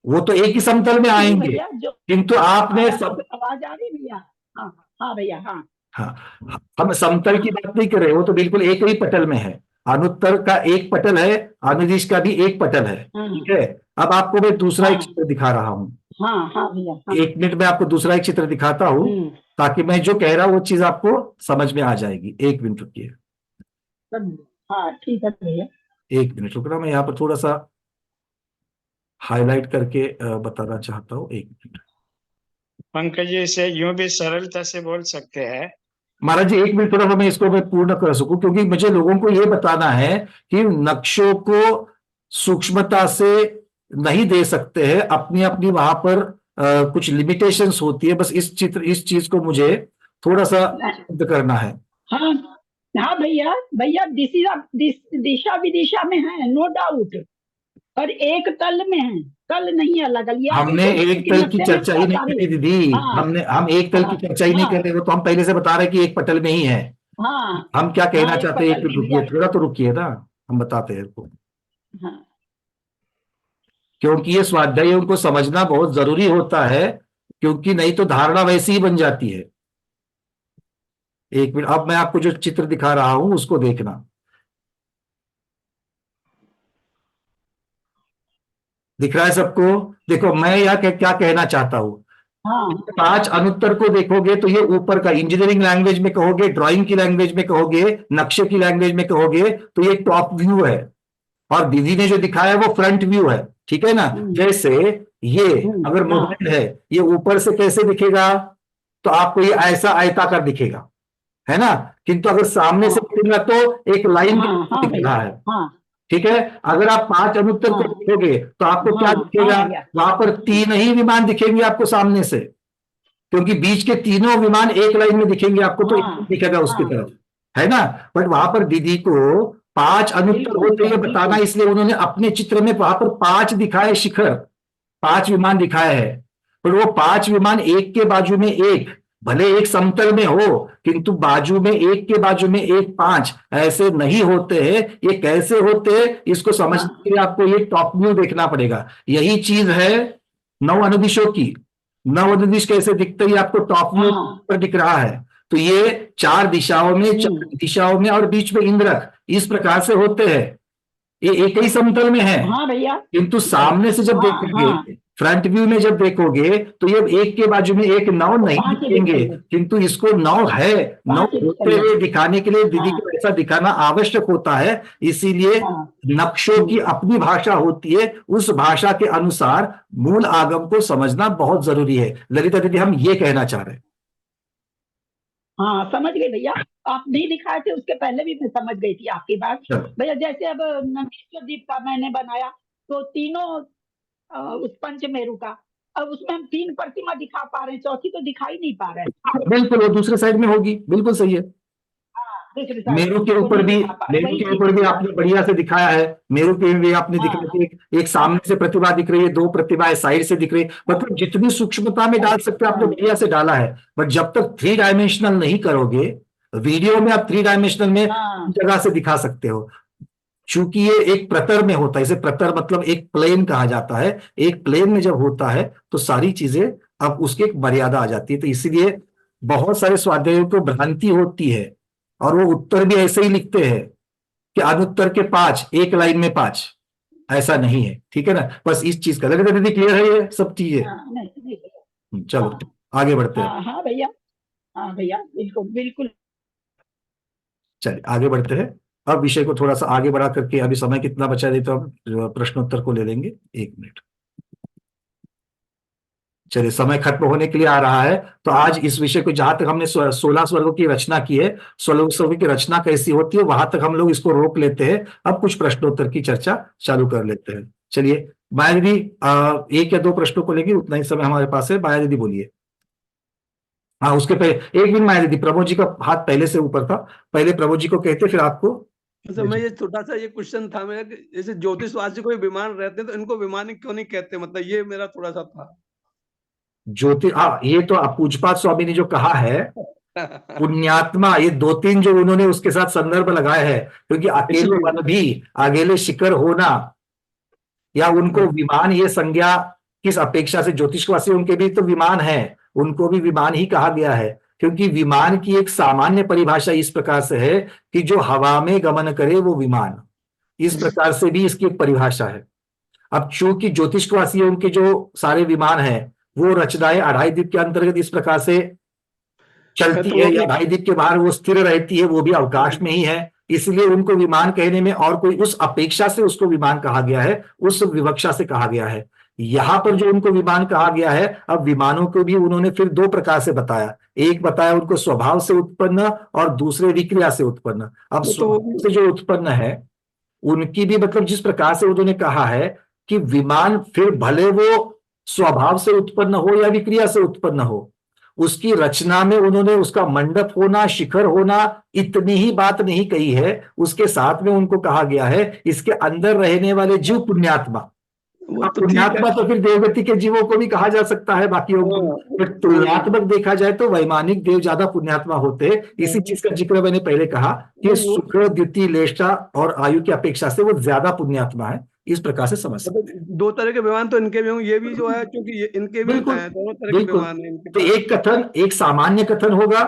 वो तो एक ही समतल में आएंगे, भैया जो किंतु आपने सब, आवाज आ रही भैया। हाँ हाँ भैया हाँ हाँ हम समतल की बात नहीं कर रहे, वो तो बिल्कुल एक ही पटल में है। अनुत्तर का एक पटल है, अनुदिश का भी एक पटल है, ठीक है। अब आपको मैं दूसरा एक चित्र दिखा रहा हूं। हाँ हाँ भैया हाँ। एक मिनट में आपको दूसरा एक चित्र दिखाता हूं, ताकि मैं जो कह रहा हूं वो चीज आपको समझ में आ जाएगी। एक मिनट रुकिए, हाँ ठीक है भैया। एक मिनट रुकना, मैं यहाँ पर थोड़ा सा हाईलाइट करके बताना चाहता हूँ, एक मिनट। पंकज जी इसे यूं भी सरलता से बोल सकते हैं। महाराज जी एक मिनट, थोड़ा सा मैं इसको मैं पूर्ण कर सकूं, क्योंकि मुझे लोगों को ये बताना है कि नक्शों को सूक्ष्मता से नहीं दे सकते हैं, अपनी अपनी वहां पर कुछ लिमिटेशंस होती है। बस इस चीज को मुझे थोड़ा सा सिद्ध करना है। हाँ हाँ भैया, भैया दिशा विदिशा में है नो डाउट, और एक तल में है, तल नहीं अलग अलग। हमने एक तल की चर्चा ही नहीं करी दीदी, हम एक तल की चर्चा ही नहीं कर रहे, वो तो हम पहले से बता रहे हैं कि एक पटल में ही है। हम क्या कहना चाहते हैं, एक मिनट रुकिए, थोड़ा तो रुकिए ना, हम बताते हैं आपको। क्योंकि ये स्वाध्यायों को समझना बहुत जरूरी होता है, क्योंकि नहीं तो धारणा वैसी ही बन जाती है। एक मिनट, अब मैं आपको जो चित्र दिखा रहा हूं उसको देखना। दिख रहा है सबको? देखो मैं यहाँ क्या कहना चाहता हूं। 5 अनुत्तर को देखोगे तो ये ऊपर का, इंजीनियरिंग लैंग्वेज में कहोगे, ड्राइंग की लैंग्वेज में कहोगे, नक्शे की लैंग्वेज में कहोगे, तो ये टॉप व्यू है, और दीदी ने जो दिखाया वो फ्रंट व्यू है, ठीक है ना। जैसे ये अगर मोबाइल है, ये ऊपर से कैसे दिखेगा, तो आपको ये ऐसा आयताकार दिखेगा, है ना, किंतु अगर सामने से देखेंगे तो एक लाइन हाँ हाँ दिख भैया, रहा है। हाँ ठीक है, अगर आप 5 अनुत्तर को हाँ देखोगे तो आपको क्या हाँ दिखेगा, हाँ भैया, वहां पर 3 ही विमान दिखेंगे आपको सामने से, क्योंकि बीच के तीनों विमान एक लाइन में दिखेंगे आपको, तो एक हाँ दिखेगा उसकी हाँ, तरफ, है ना। बट वहां पर दीदी को 5 अनुत्तर बिल्कुल होते भैया, ये बताना, बिल्कुल। इसलिए उन्होंने अपने चित्र में वहां पर 5 दिखाए शिखर, 5 विमान दिखाए हैं। पर वो 5 विमान एक के बाजू में एक, भले एक समतल में हो, किंतु बाजू में एक के बाजू में एक 5 ऐसे नहीं होते हैं। ये कैसे होते हैं इसको समझने हाँ के लिए आपको ये टॉप व्यू देखना पड़ेगा। यही चीज है नौ अनुदिशों की। नौ अनुदिश कैसे दिखते हैं, आपको टॉप व्यू हाँ, पर दिख रहा है। तो ये 4 दिशाओं में, 4 दिशाओं में और बीच में इंद्रक इस प्रकार से होते हैं। ये एक ही समतल में है, हाँ भैया, किंतु सामने से जब हाँ देखेंगे, हाँ, फ्रंट व्यू में जब देखोगे तो ये एक के बाजू में एक नौ तो नहीं 5 ही दिखेंगे, दिखेंगे, किंतु इसको नौ है, नौ 5 ही होते दिखेंगे। हुए दिखाने के लिए दीदी हाँ को ऐसा दिखाना आवश्यक होता है। इसीलिए हाँ, नक्शों की अपनी भाषा होती है, उस भाषा के अनुसार मूल आगम को समझना बहुत जरूरी है। ललिता दीदी, हम ये कहना चाह रहे हैं। हाँ समझ गई भैया। आप नहीं दिखाए थे उसके पहले भी मैं समझ गई थी आपकी बात। चलो, भैया जैसे अब नंदीश्वर द्वीप का मैंने बनाया, तो तीनों उस पंचमेरु का, अब उसमें हम 3 प्रतिमा दिखा पा रहे हैं, चौथी तो दिखाई नहीं पा रहे हैं। बिल्कुल वो दूसरे साइड में होगी, बिल्कुल सही है। हाँ, दूसरी साइड मेरू के उसको ऊपर नहीं भी, दिखा पा रहे, मेरू वही के चीज ऊपर भी भैया। आपने बढ़िया से दिखाया है। मेरू के भी आपने दिखाया हाँ कि एक सामने से प्रतिभा दिख रही है, 2 प्रतिभाएं साइड से दिख रही है, मतलब जितनी सूक्ष्मता में डाल सकते हो आपने हाँ बढ़िया से डाला है। बट जब तक 3 डायमेंशनल नहीं करोगे, वीडियो में आप 3 डायमेंशनल में हाँ जगह से दिखा सकते हो। चूंकि ये एक प्रतर में होता है, इसे प्रतर मतलब एक प्लेन कहा जाता है। एक प्लेन में जब होता है तो सारी चीजें, अब उसकी एक मर्यादा आ जाती है। तो इसीलिए बहुत सारे स्वाध्यायों को भ्रांति होती है, और वो उत्तर भी ऐसे ही लिखते हैं कि अनुत्तर के 5 एक लाइन में 5, ऐसा नहीं है। ठीक है ना, बस इस चीज का लगे दीदी क्लियर है ये सब चीजें। हाँ, नहीं नहीं भैया। चलो हाँ आगे बढ़ते हैं। हाँ हाँ भैया, हाँ भैया, बिल्कुल बिल्कुल। चलिए आगे बढ़ते हैं। अब विषय को थोड़ा सा आगे बढ़ा करके, अभी समय कितना बचा है तो हम प्रश्नोत्तर को ले लेंगे। 1 मिनट। चलिए, समय खत्म होने के लिए आ रहा है। तो आज इस विषय को, जहां तक हमने 16 स्वर्गों की रचना की है, 16 स्वर्गों की रचना कैसी होती है वहां तक हम लोग इसको रोक लेते हैं। अब कुछ प्रश्नोत्तर की चर्चा चालू कर लेते हैं। चलिए माया दीदी, 1 या 2 प्रश्नों को लेंगे, उतना ही समय हमारे पास है। माया दीदी बोलिए। हाँ, उसके पहले 1 मिनट, माया दीदी, प्रमोद जी का हाथ पहले से ऊपर था, पहले प्रमोद जी को कहते फिर आपको। अच्छा, मैं ये छोटा सा ये क्वेश्चन था मेरा कि जैसे ज्योतिषवासी कोई विमान रहते हैं तो इनको विमान क्यों नहीं कहते, मतलब ये मेरा थोड़ा सा था। ज्योति, हाँ, ये तो पूजपात स्वामी ने जो कहा है, पुण्यात्मा, ये 2-3 जो उन्होंने उसके साथ संदर्भ लगाए हैं, क्योंकि अकेले इसलिए वन भी, अकेले शिखर होना, या उनको विमान, ये संज्ञा किस अपेक्षा से, ज्योतिषवासी उनके भी तो विमान है, उनको भी विमान ही कहा गया है। क्योंकि विमान की एक सामान्य परिभाषा इस प्रकार से है कि जो हवा में गमन करे वो विमान, इस प्रकार से भी इसकी एक परिभाषा है। अब चूंकि ज्योतिषवासी उनके जो सारे विमान हैं, वो रचनाएं 2.5 द्वीप के अंतर्गत इस प्रकार से चलती तो है, वो या अपनी 2.5 द्वीप के बाहर वो स्थिर रहती है, वो भी अवकाश में ही है, इसलिए उनको विमान कहने में और कोई उस अपेक्षा से उसको विमान कहा गया है, उस विवक्षा से कहा गया है। यहां पर जो उनको विमान कहा गया है, अब विमानों को भी उन्होंने फिर 2 प्रकार से बताया। एक बताया उनको स्वभाव से उत्पन्न, और दूसरे विक्रिया से उत्पन्न। अब तो वो स्वभाव से जो उत्पन्न है, उनकी भी मतलब जिस प्रकार से उन्होंने कहा है कि विमान फिर भले वो स्वभाव से उत्पन्न हो या विक्रिया से उत्पन्न हो, उसकी रचना में उन्होंने उसका मंडप होना, शिखर होना, इतनी ही बात नहीं कही है। उसके साथ में उनको कहा गया है इसके अंदर रहने वाले जीव पुण्यात्मा। वो अब तो ठीक है। पुण्यात्मा तो फिर देवगति के जीवों को भी कहा जा सकता है, बाकियों को। हाँ, बट तुलनात्मक देखा जाए तो वैमानिक देव ज्यादा पुण्यात्मा होते हैं। इसी चीज का जिक्र मैंने पहले कहा कि सुख, द्युति, लेष्टा और आयु की अपेक्षा से वो ज्यादा पुण्यात्मा है। इस प्रकार से समझ सकते मतलब 2 तरह के विमान तो इनके भी होंगे, ये भी जो है क्योंकि इनके हैं। भी बिल्कुल, हैं, दोनों तरह के बिल्कुल। विमान हैं इनके तो पास। एक कथन, एक सामान्य कथन होगा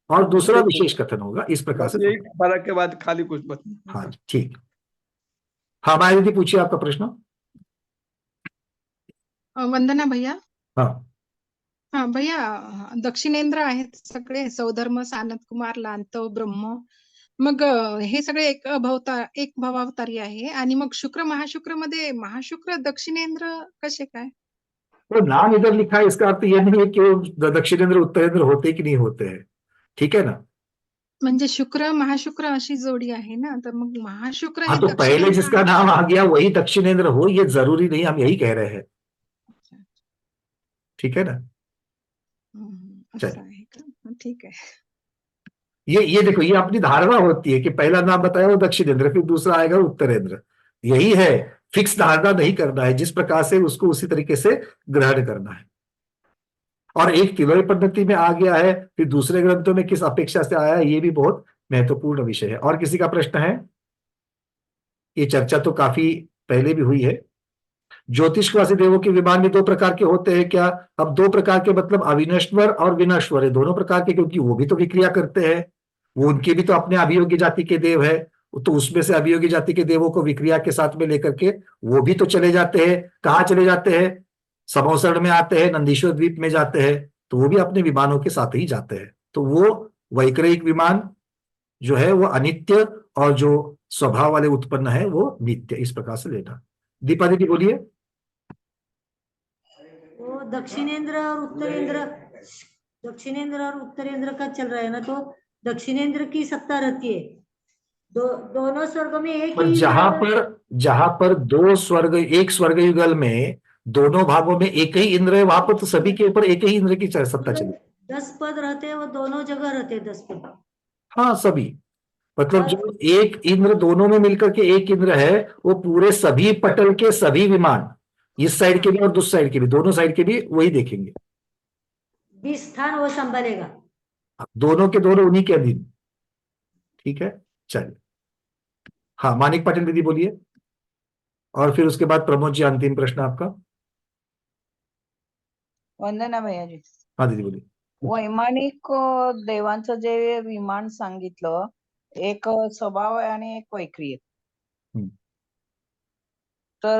और दूसरा ठीक है, विशेष कथन होगा, इस प्रकार बस से यही समझ। फर्क के बाद खाली कुछ बच। हाँ जी, ठीक। हाँ माया दीदी, पूछिए आपका प्रश्न। वंदना भैया. हाँ, हा भैया, दक्षिणेंद्र आहेत सगळे, सौधर्म, सानत कुमार, लांतव, ब्रह्म. मग हे सगळे एक भवावतारी आहे. आणि मग शुक्र महाशुक्र मध्ये महाशुक्र दक्षिणेंद्र कसे काय? तो नाम इधर लिखा है, इसका अर्थ यह नहीं है कि वो दक्षिणेंद्र उत्तरेंद्र होते कि नहीं होते हैं। ठीक है ना। म्हणजे शुक्र महाशुक्र अशी जोडी आहे ना, तर मग महाशुक्र हाँ हे तो पहले दक्षिणेंद्र जिसका आहे. नाम आ गया वही दक्षिणेंद्र हो, ये जरूरी नहीं, हम यही कह रहे हैं, ठीक है ना? असं चलिए, आहे का? ठीक आहे. ये देखो, ये अपनी धारणा होती है कि पहला नाम बताया वो दक्षिणेंद्र, फिर दूसरा आएगा उत्तरेंद्र, यही है। फिक्स धारणा नहीं करना है, जिस प्रकार से उसको उसी तरीके से ग्रहण करना है। और एक तिलोरी पद्धति में आ गया है, फिर दूसरे ग्रंथों में किस अपेक्षा से आया है, ये भी बहुत महत्वपूर्ण विषय है। और किसी का प्रश्न है? ये चर्चा तो काफी पहले भी हुई है। ज्योतिषवासी देवों के विमान में 2 प्रकार के होते हैं क्या? अब 2 प्रकार के मतलब अविनश्वर और विनश्वर है, दोनों प्रकार के, क्योंकि वो भी तो विक्रिया करते हैं, वो उनके भी तो अपने अभियोगी जाति के देव है, तो उसमें से अभियोगी जाति के देवों को विक्रिया के साथ में लेकर के वो भी तो चले जाते हैं। कहाँ चले जाते हैं? समौसरण में आते हैं, नंदीश्वर द्वीप में जाते हैं, तो वो भी अपने विमानों के साथ ही जाते हैं। तो वो वैक्रयिक विमान जो है वो अनित्य, और जो स्वभाव वाले उत्पन्न है वो नित्य, इस प्रकार से लेना। दीपा दीदी बोलिए। वो दक्षिणेंद्र और उत्तरेंद्र का चल रहा है ना, तो दक्षिणेंद्र की सत्ता रहती है। दोनों स्वर्ग में एक पर ही जहां पर 2 स्वर्ग, एक स्वर्ग युगल में दोनों भागों में एक ही इंद्र है, वहां पर तो सभी के ऊपर एक ही इंद्र की सत्ता चली। 10 पद रहते हैं, वो दोनों जगह रहते हैं 10 पद। हाँ, सभी, मतलब जो एक इंद्र दोनों में मिलकर के एक इंद्र है, वो पूरे सभी पटल के सभी विमान, इस साइड के भी और दूसरी साइड के भी, दोनों साइड के भी वही देखेंगे। 20 स्थान वो संभालेगा, दोनों के दोनों उन्हीं के अधीन। ठीक है, चलिए। हाँ, मानिक पाटिल दीदी बोलिए, और फिर उसके बाद प्रमोद जी, अंतिम प्रश्न आपका। वंदना भैयाजी. हाँ दीदी बोलिए। वैमानिक देवांचं जे विमान सांगितलं, एक स्वभाव आहे आणि एक वैक्रिय. हम्म. तर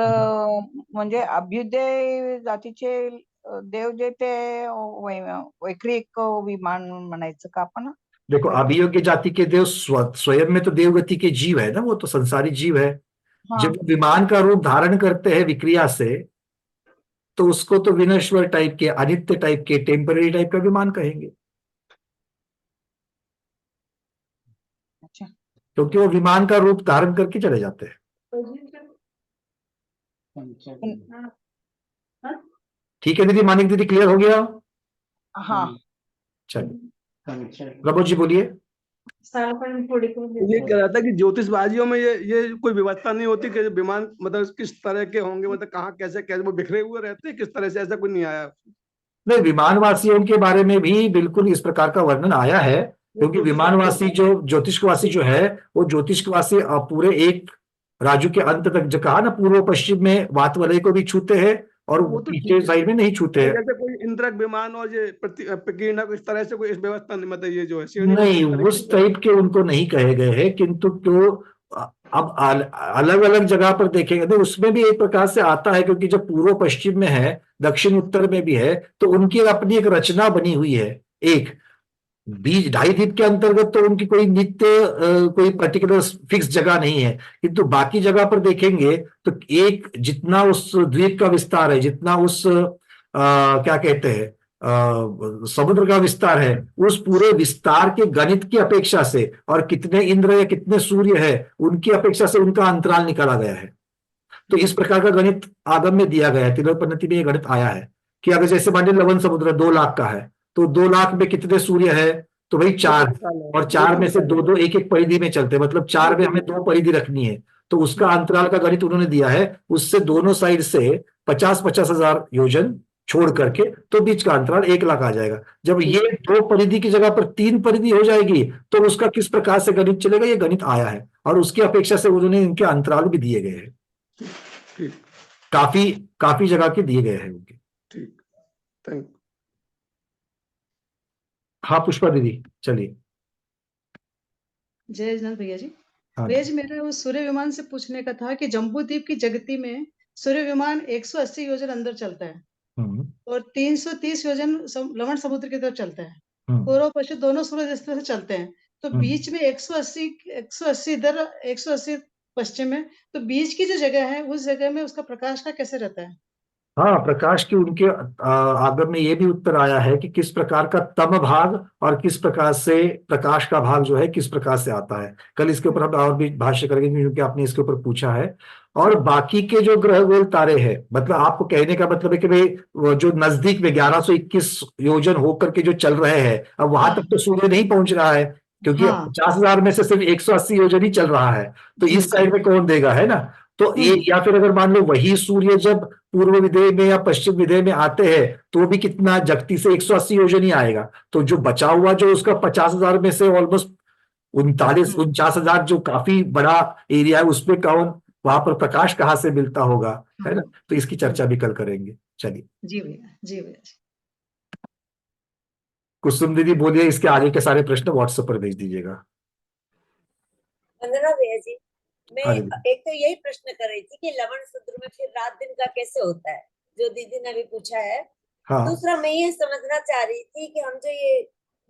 म्हणजे अभ्युदय जातीचे देव जे ते वैक्रिक विमान म्हणायचं का आपण? देखो, अभियोग्य जाति के देव स्वयं में तो देवगति के जीव है ना, वो तो संसारी जीव है। हाँ. जब वो विमान का रूप धारण करते हैं विक्रिया से, तो उसको तो विनश्वर टाइप के, अनित्य टाइप के, टेम्पररी टाइप का विमान कहेंगे। अच्छा. क्योंकि वो विमान का रूप धारण करके चले जाते हैं। ठीक है दीदी, मानिक दीदी, क्लियर हो गया? हाँ. चलिए, प्रभु जी बोलिए। ये कह रहा था कि ज्योतिषबाजियों में ये कोई व्यवस्था नहीं होती कि विमान मतलब किस तरह के होंगे, मतलब कहाँ कैसे कैसे वो बिखरे हुए रहते हैं, किस तरह से, ऐसा कोई नहीं आया। नहीं, विमानवासियों के बारे में भी बिल्कुल इस प्रकार का वर्णन आया है, क्योंकि विमानवासी जो ज्योतिषवासी जो है, वो ज्योतिषवासी पूरे एक राज्य के अंत तक, जो कहा ना, पूर्व पश्चिम में वात वलय को भी छूते हैं और वो तो पीछे साइड में नहीं छूते हैं। जैसे कोई इंद्रक विमान और ये प्रकीर्णक, इस तरह से कोई इस व्यवस्था नहीं, मतलब ये जो है नहीं, उस टाइप के उनको नहीं कहे गए हैं, किंतु जो अब अलग अलग जगह पर देखेंगे तो उसमें भी एक प्रकार से आता है, क्योंकि जब पूर्व पश्चिम में है, दक्षिण उत्तर में भी है, तो उनकी अपनी एक रचना बनी हुई है। एक बीज ढाई द्वीप के अंतर्गत तो उनकी कोई नित्य कोई पर्टिकुलर फिक्स जगह नहीं है, किंतु बाकी जगह पर देखेंगे तो एक जितना उस द्वीप का विस्तार है, जितना उस क्या कहते हैं समुद्र का विस्तार है, उस पूरे विस्तार के गणित की अपेक्षा से, और कितने इंद्र या कितने सूर्य है उनकी अपेक्षा से उनका अंतराल निकाला गया है। तो इस प्रकार का गणित आगम में दिया गया है, तिलोक पद्धति में यह गणित आया है कि अगर जैसे मान लीजिए लवन समुद्र 2 लाख का है, तो 2 लाख में कितने सूर्य है, तो भाई 4, और 4 में से 2-2 एक परिधि में चलते, मतलब 4 में हमें 2 परिधि रखनी है, तो उसका अंतराल का गणित उन्होंने दिया है। उससे दोनों साइड से 50-50 हजार योजन छोड़ करके तो बीच का अंतराल 1 लाख आ जाएगा। जब ये 2 परिधि की जगह पर 3 परिधि हो जाएगी, तो उसका किस प्रकार से गणित चलेगा, ये गणित आया है, और उसकी अपेक्षा से उन्होंने इनके अंतराल भी दिए गए हैं, काफी जगह के दिए गए हैं उनके। ठीक, थैंक। हाँ पुष्पा दीदी, चलिए। जय जगन्नाथ भैया जी। हाँ, भैया जी, मेरा वो सूर्य विमान से पूछने का था कि जम्बू द्वीप की जगती में सूर्य विमान 180 योजन अंदर चलता है और 330 योजन लवण समुद्र की तरफ चलता है। पूर्व पश्चिम दोनों सूरज इस तरह से चलते हैं, तो बीच में 180 इधर, 180 पश्चिम में, तो बीच की जो जगह है उस जगह में उसका प्रकाश का कैसे रहता है? हाँ, प्रकाश की उनके आगम में ये भी उत्तर आया है कि किस प्रकार का तम भाग और किस प्रकार से प्रकाश का भाग जो है किस प्रकार से आता है। कल इसके ऊपर हम और भी भाष्य करेंगे क्योंकि आपने इसके ऊपर पूछा है। और बाकी के जो ग्रह गोल तारे हैं, मतलब आपको कहने का मतलब है कि भाई वो जो नजदीक में 1121 योजन होकर के जो चल रहे हैं, अब वहां तक तो सूर्य नहीं पहुंच रहा है, क्योंकि हाँ 50,000 में से सिर्फ 180 योजन ही चल रहा है। तो इस साइड में कौन देगा, है ना। तो ये, या फिर अगर मान लो वही सूर्य जब पूर्व विधेय में या पश्चिम विधेय में आते हैं तो भी कितना जगती से 180 योजन ही आएगा। तो जो बचा हुआ जो उसका 50,000 में से ऑलमोस्ट 49-49,000 जो काफी बड़ा एरिया है, उसमें कौन, वहां पर प्रकाश कहाँ से मिलता होगा, है ना। तो इसकी चर्चा भी कल करेंगे। चलिए जी भैया, जी भैया। कुसुम दीदी बोलिए, इसके आगे के सारे प्रश्न व्हाट्सएप पर भेज दीजिएगा। वंदना भैया जी, मैं हाँ दीदी। एक तो यही प्रश्न कर रही थी कि लवण सूत्र में फिर रात दिन का कैसे होता है, जो दीदी ने अभी पूछा है। हाँ। दूसरा मैं ये समझना चाह रही थी कि हम जो ये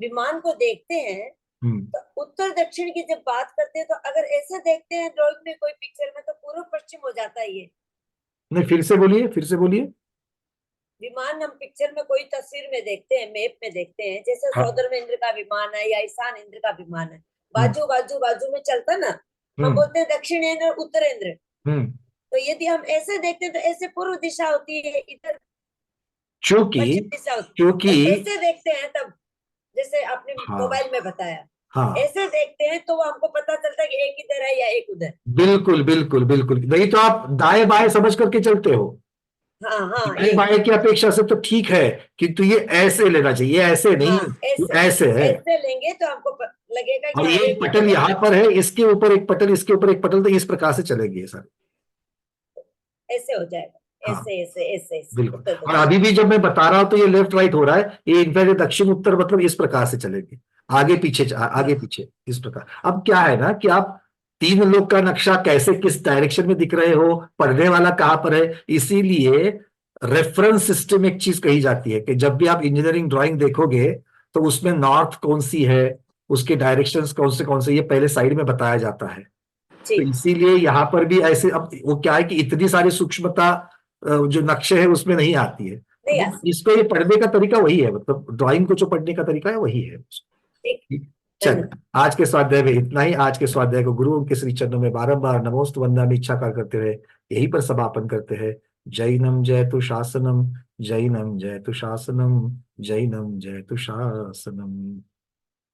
विमान को देखते हैं तो उत्तर दक्षिण की जब बात करते हैं तो अगर ऐसे देखते हैं ड्राइंग में कोई पिक्चर में तो पूर्व पश्चिम हो जाता है ये। नहीं, फिर से बोलिए, फिर से बोलिए। विमान हम पिक्चर में कोई तस्वीर में देखते हैं, मैप में देखते हैं, जैसे हाँ। सौदर्भ इंद्र का विमान है या ईशान इंद्र का विमान है, बाजू बाजू बाजू में चलता ना, हम बोलते हैं दक्षिणेंद्र उत्तरेंद्र। तो यदि हम ऐसे देखते हैं तो ऐसे पूर्व दिशा होती है, इधर पश्चिम दिशा होती है। क्योंकि ऐसे देखते हैं तब, जैसे आपने मोबाइल में बताया, हाँ, ऐसे देखते हैं तो वो हमको पता चलता है कि एक इधर है या एक उधर। बिल्कुल बिल्कुल बिल्कुल, नहीं तो आप दाएं बाएं समझ करके चलते हो। हाँ हाँ, दाएं बाएं की अपेक्षा से तो ठीक है कि तो ये ऐसे लेना चाहिए, ऐसे नहीं, ऐसे है। ऐसे लेंगे तो हमको लगेगा कि और हाँ, ये एक पटल यहाँ पर है, इसके ऊपर एक पटल, इसके ऊपर एक पटल, तो इस प्रकार से चलेंगे सर। ऐसे हो जाएगा, हाँ, ऐसे ऐसे ऐसे ऐसे। बिल्कुल। और अभी भी जब मैं बता रहा हूं तो ये लेफ्ट राइट हो रहा है, ये इनफैक्ट दक्षिण उत्तर मतलब इस प्रकार से चलेंगे, आगे पीछे आगे पीछे इस प्रकार। अब क्या है ना कि आप तीन लोग का नक्शा कैसे किस डायरेक्शन में दिख रहे हो, पढ़ने वाला कहां पर है, इसीलिए रेफरेंस सिस्टम एक चीज कही जाती है कि जब भी आप इंजीनियरिंग ड्राइंग देखोगे तो उसमें नॉर्थ कौन सी है, उसके डायरेक्शंस कौन से ये पहले साइड में बताया जाता है। तो इसीलिए यहाँ पर भी ऐसे, अब वो क्या है कि इतनी सारी सूक्ष्मता जो नक्शे है उसमें नहीं आती है। इसको ये पढ़ने का तरीका वही है, मतलब ड्राइंग को जो पढ़ने का तरीका है वही है। चल, आज के स्वाध्याय में इतना ही। आज के स्वाध्याय को गुरुओं के श्री चरणों में बारंबार नमोस्तु वंदनामि इच्छाकार करते हुए यहीं पर समापन करते हैं। जैनम जयतु शासनम, जैनम जयतु शासनम, जैनम जयतु शासनम।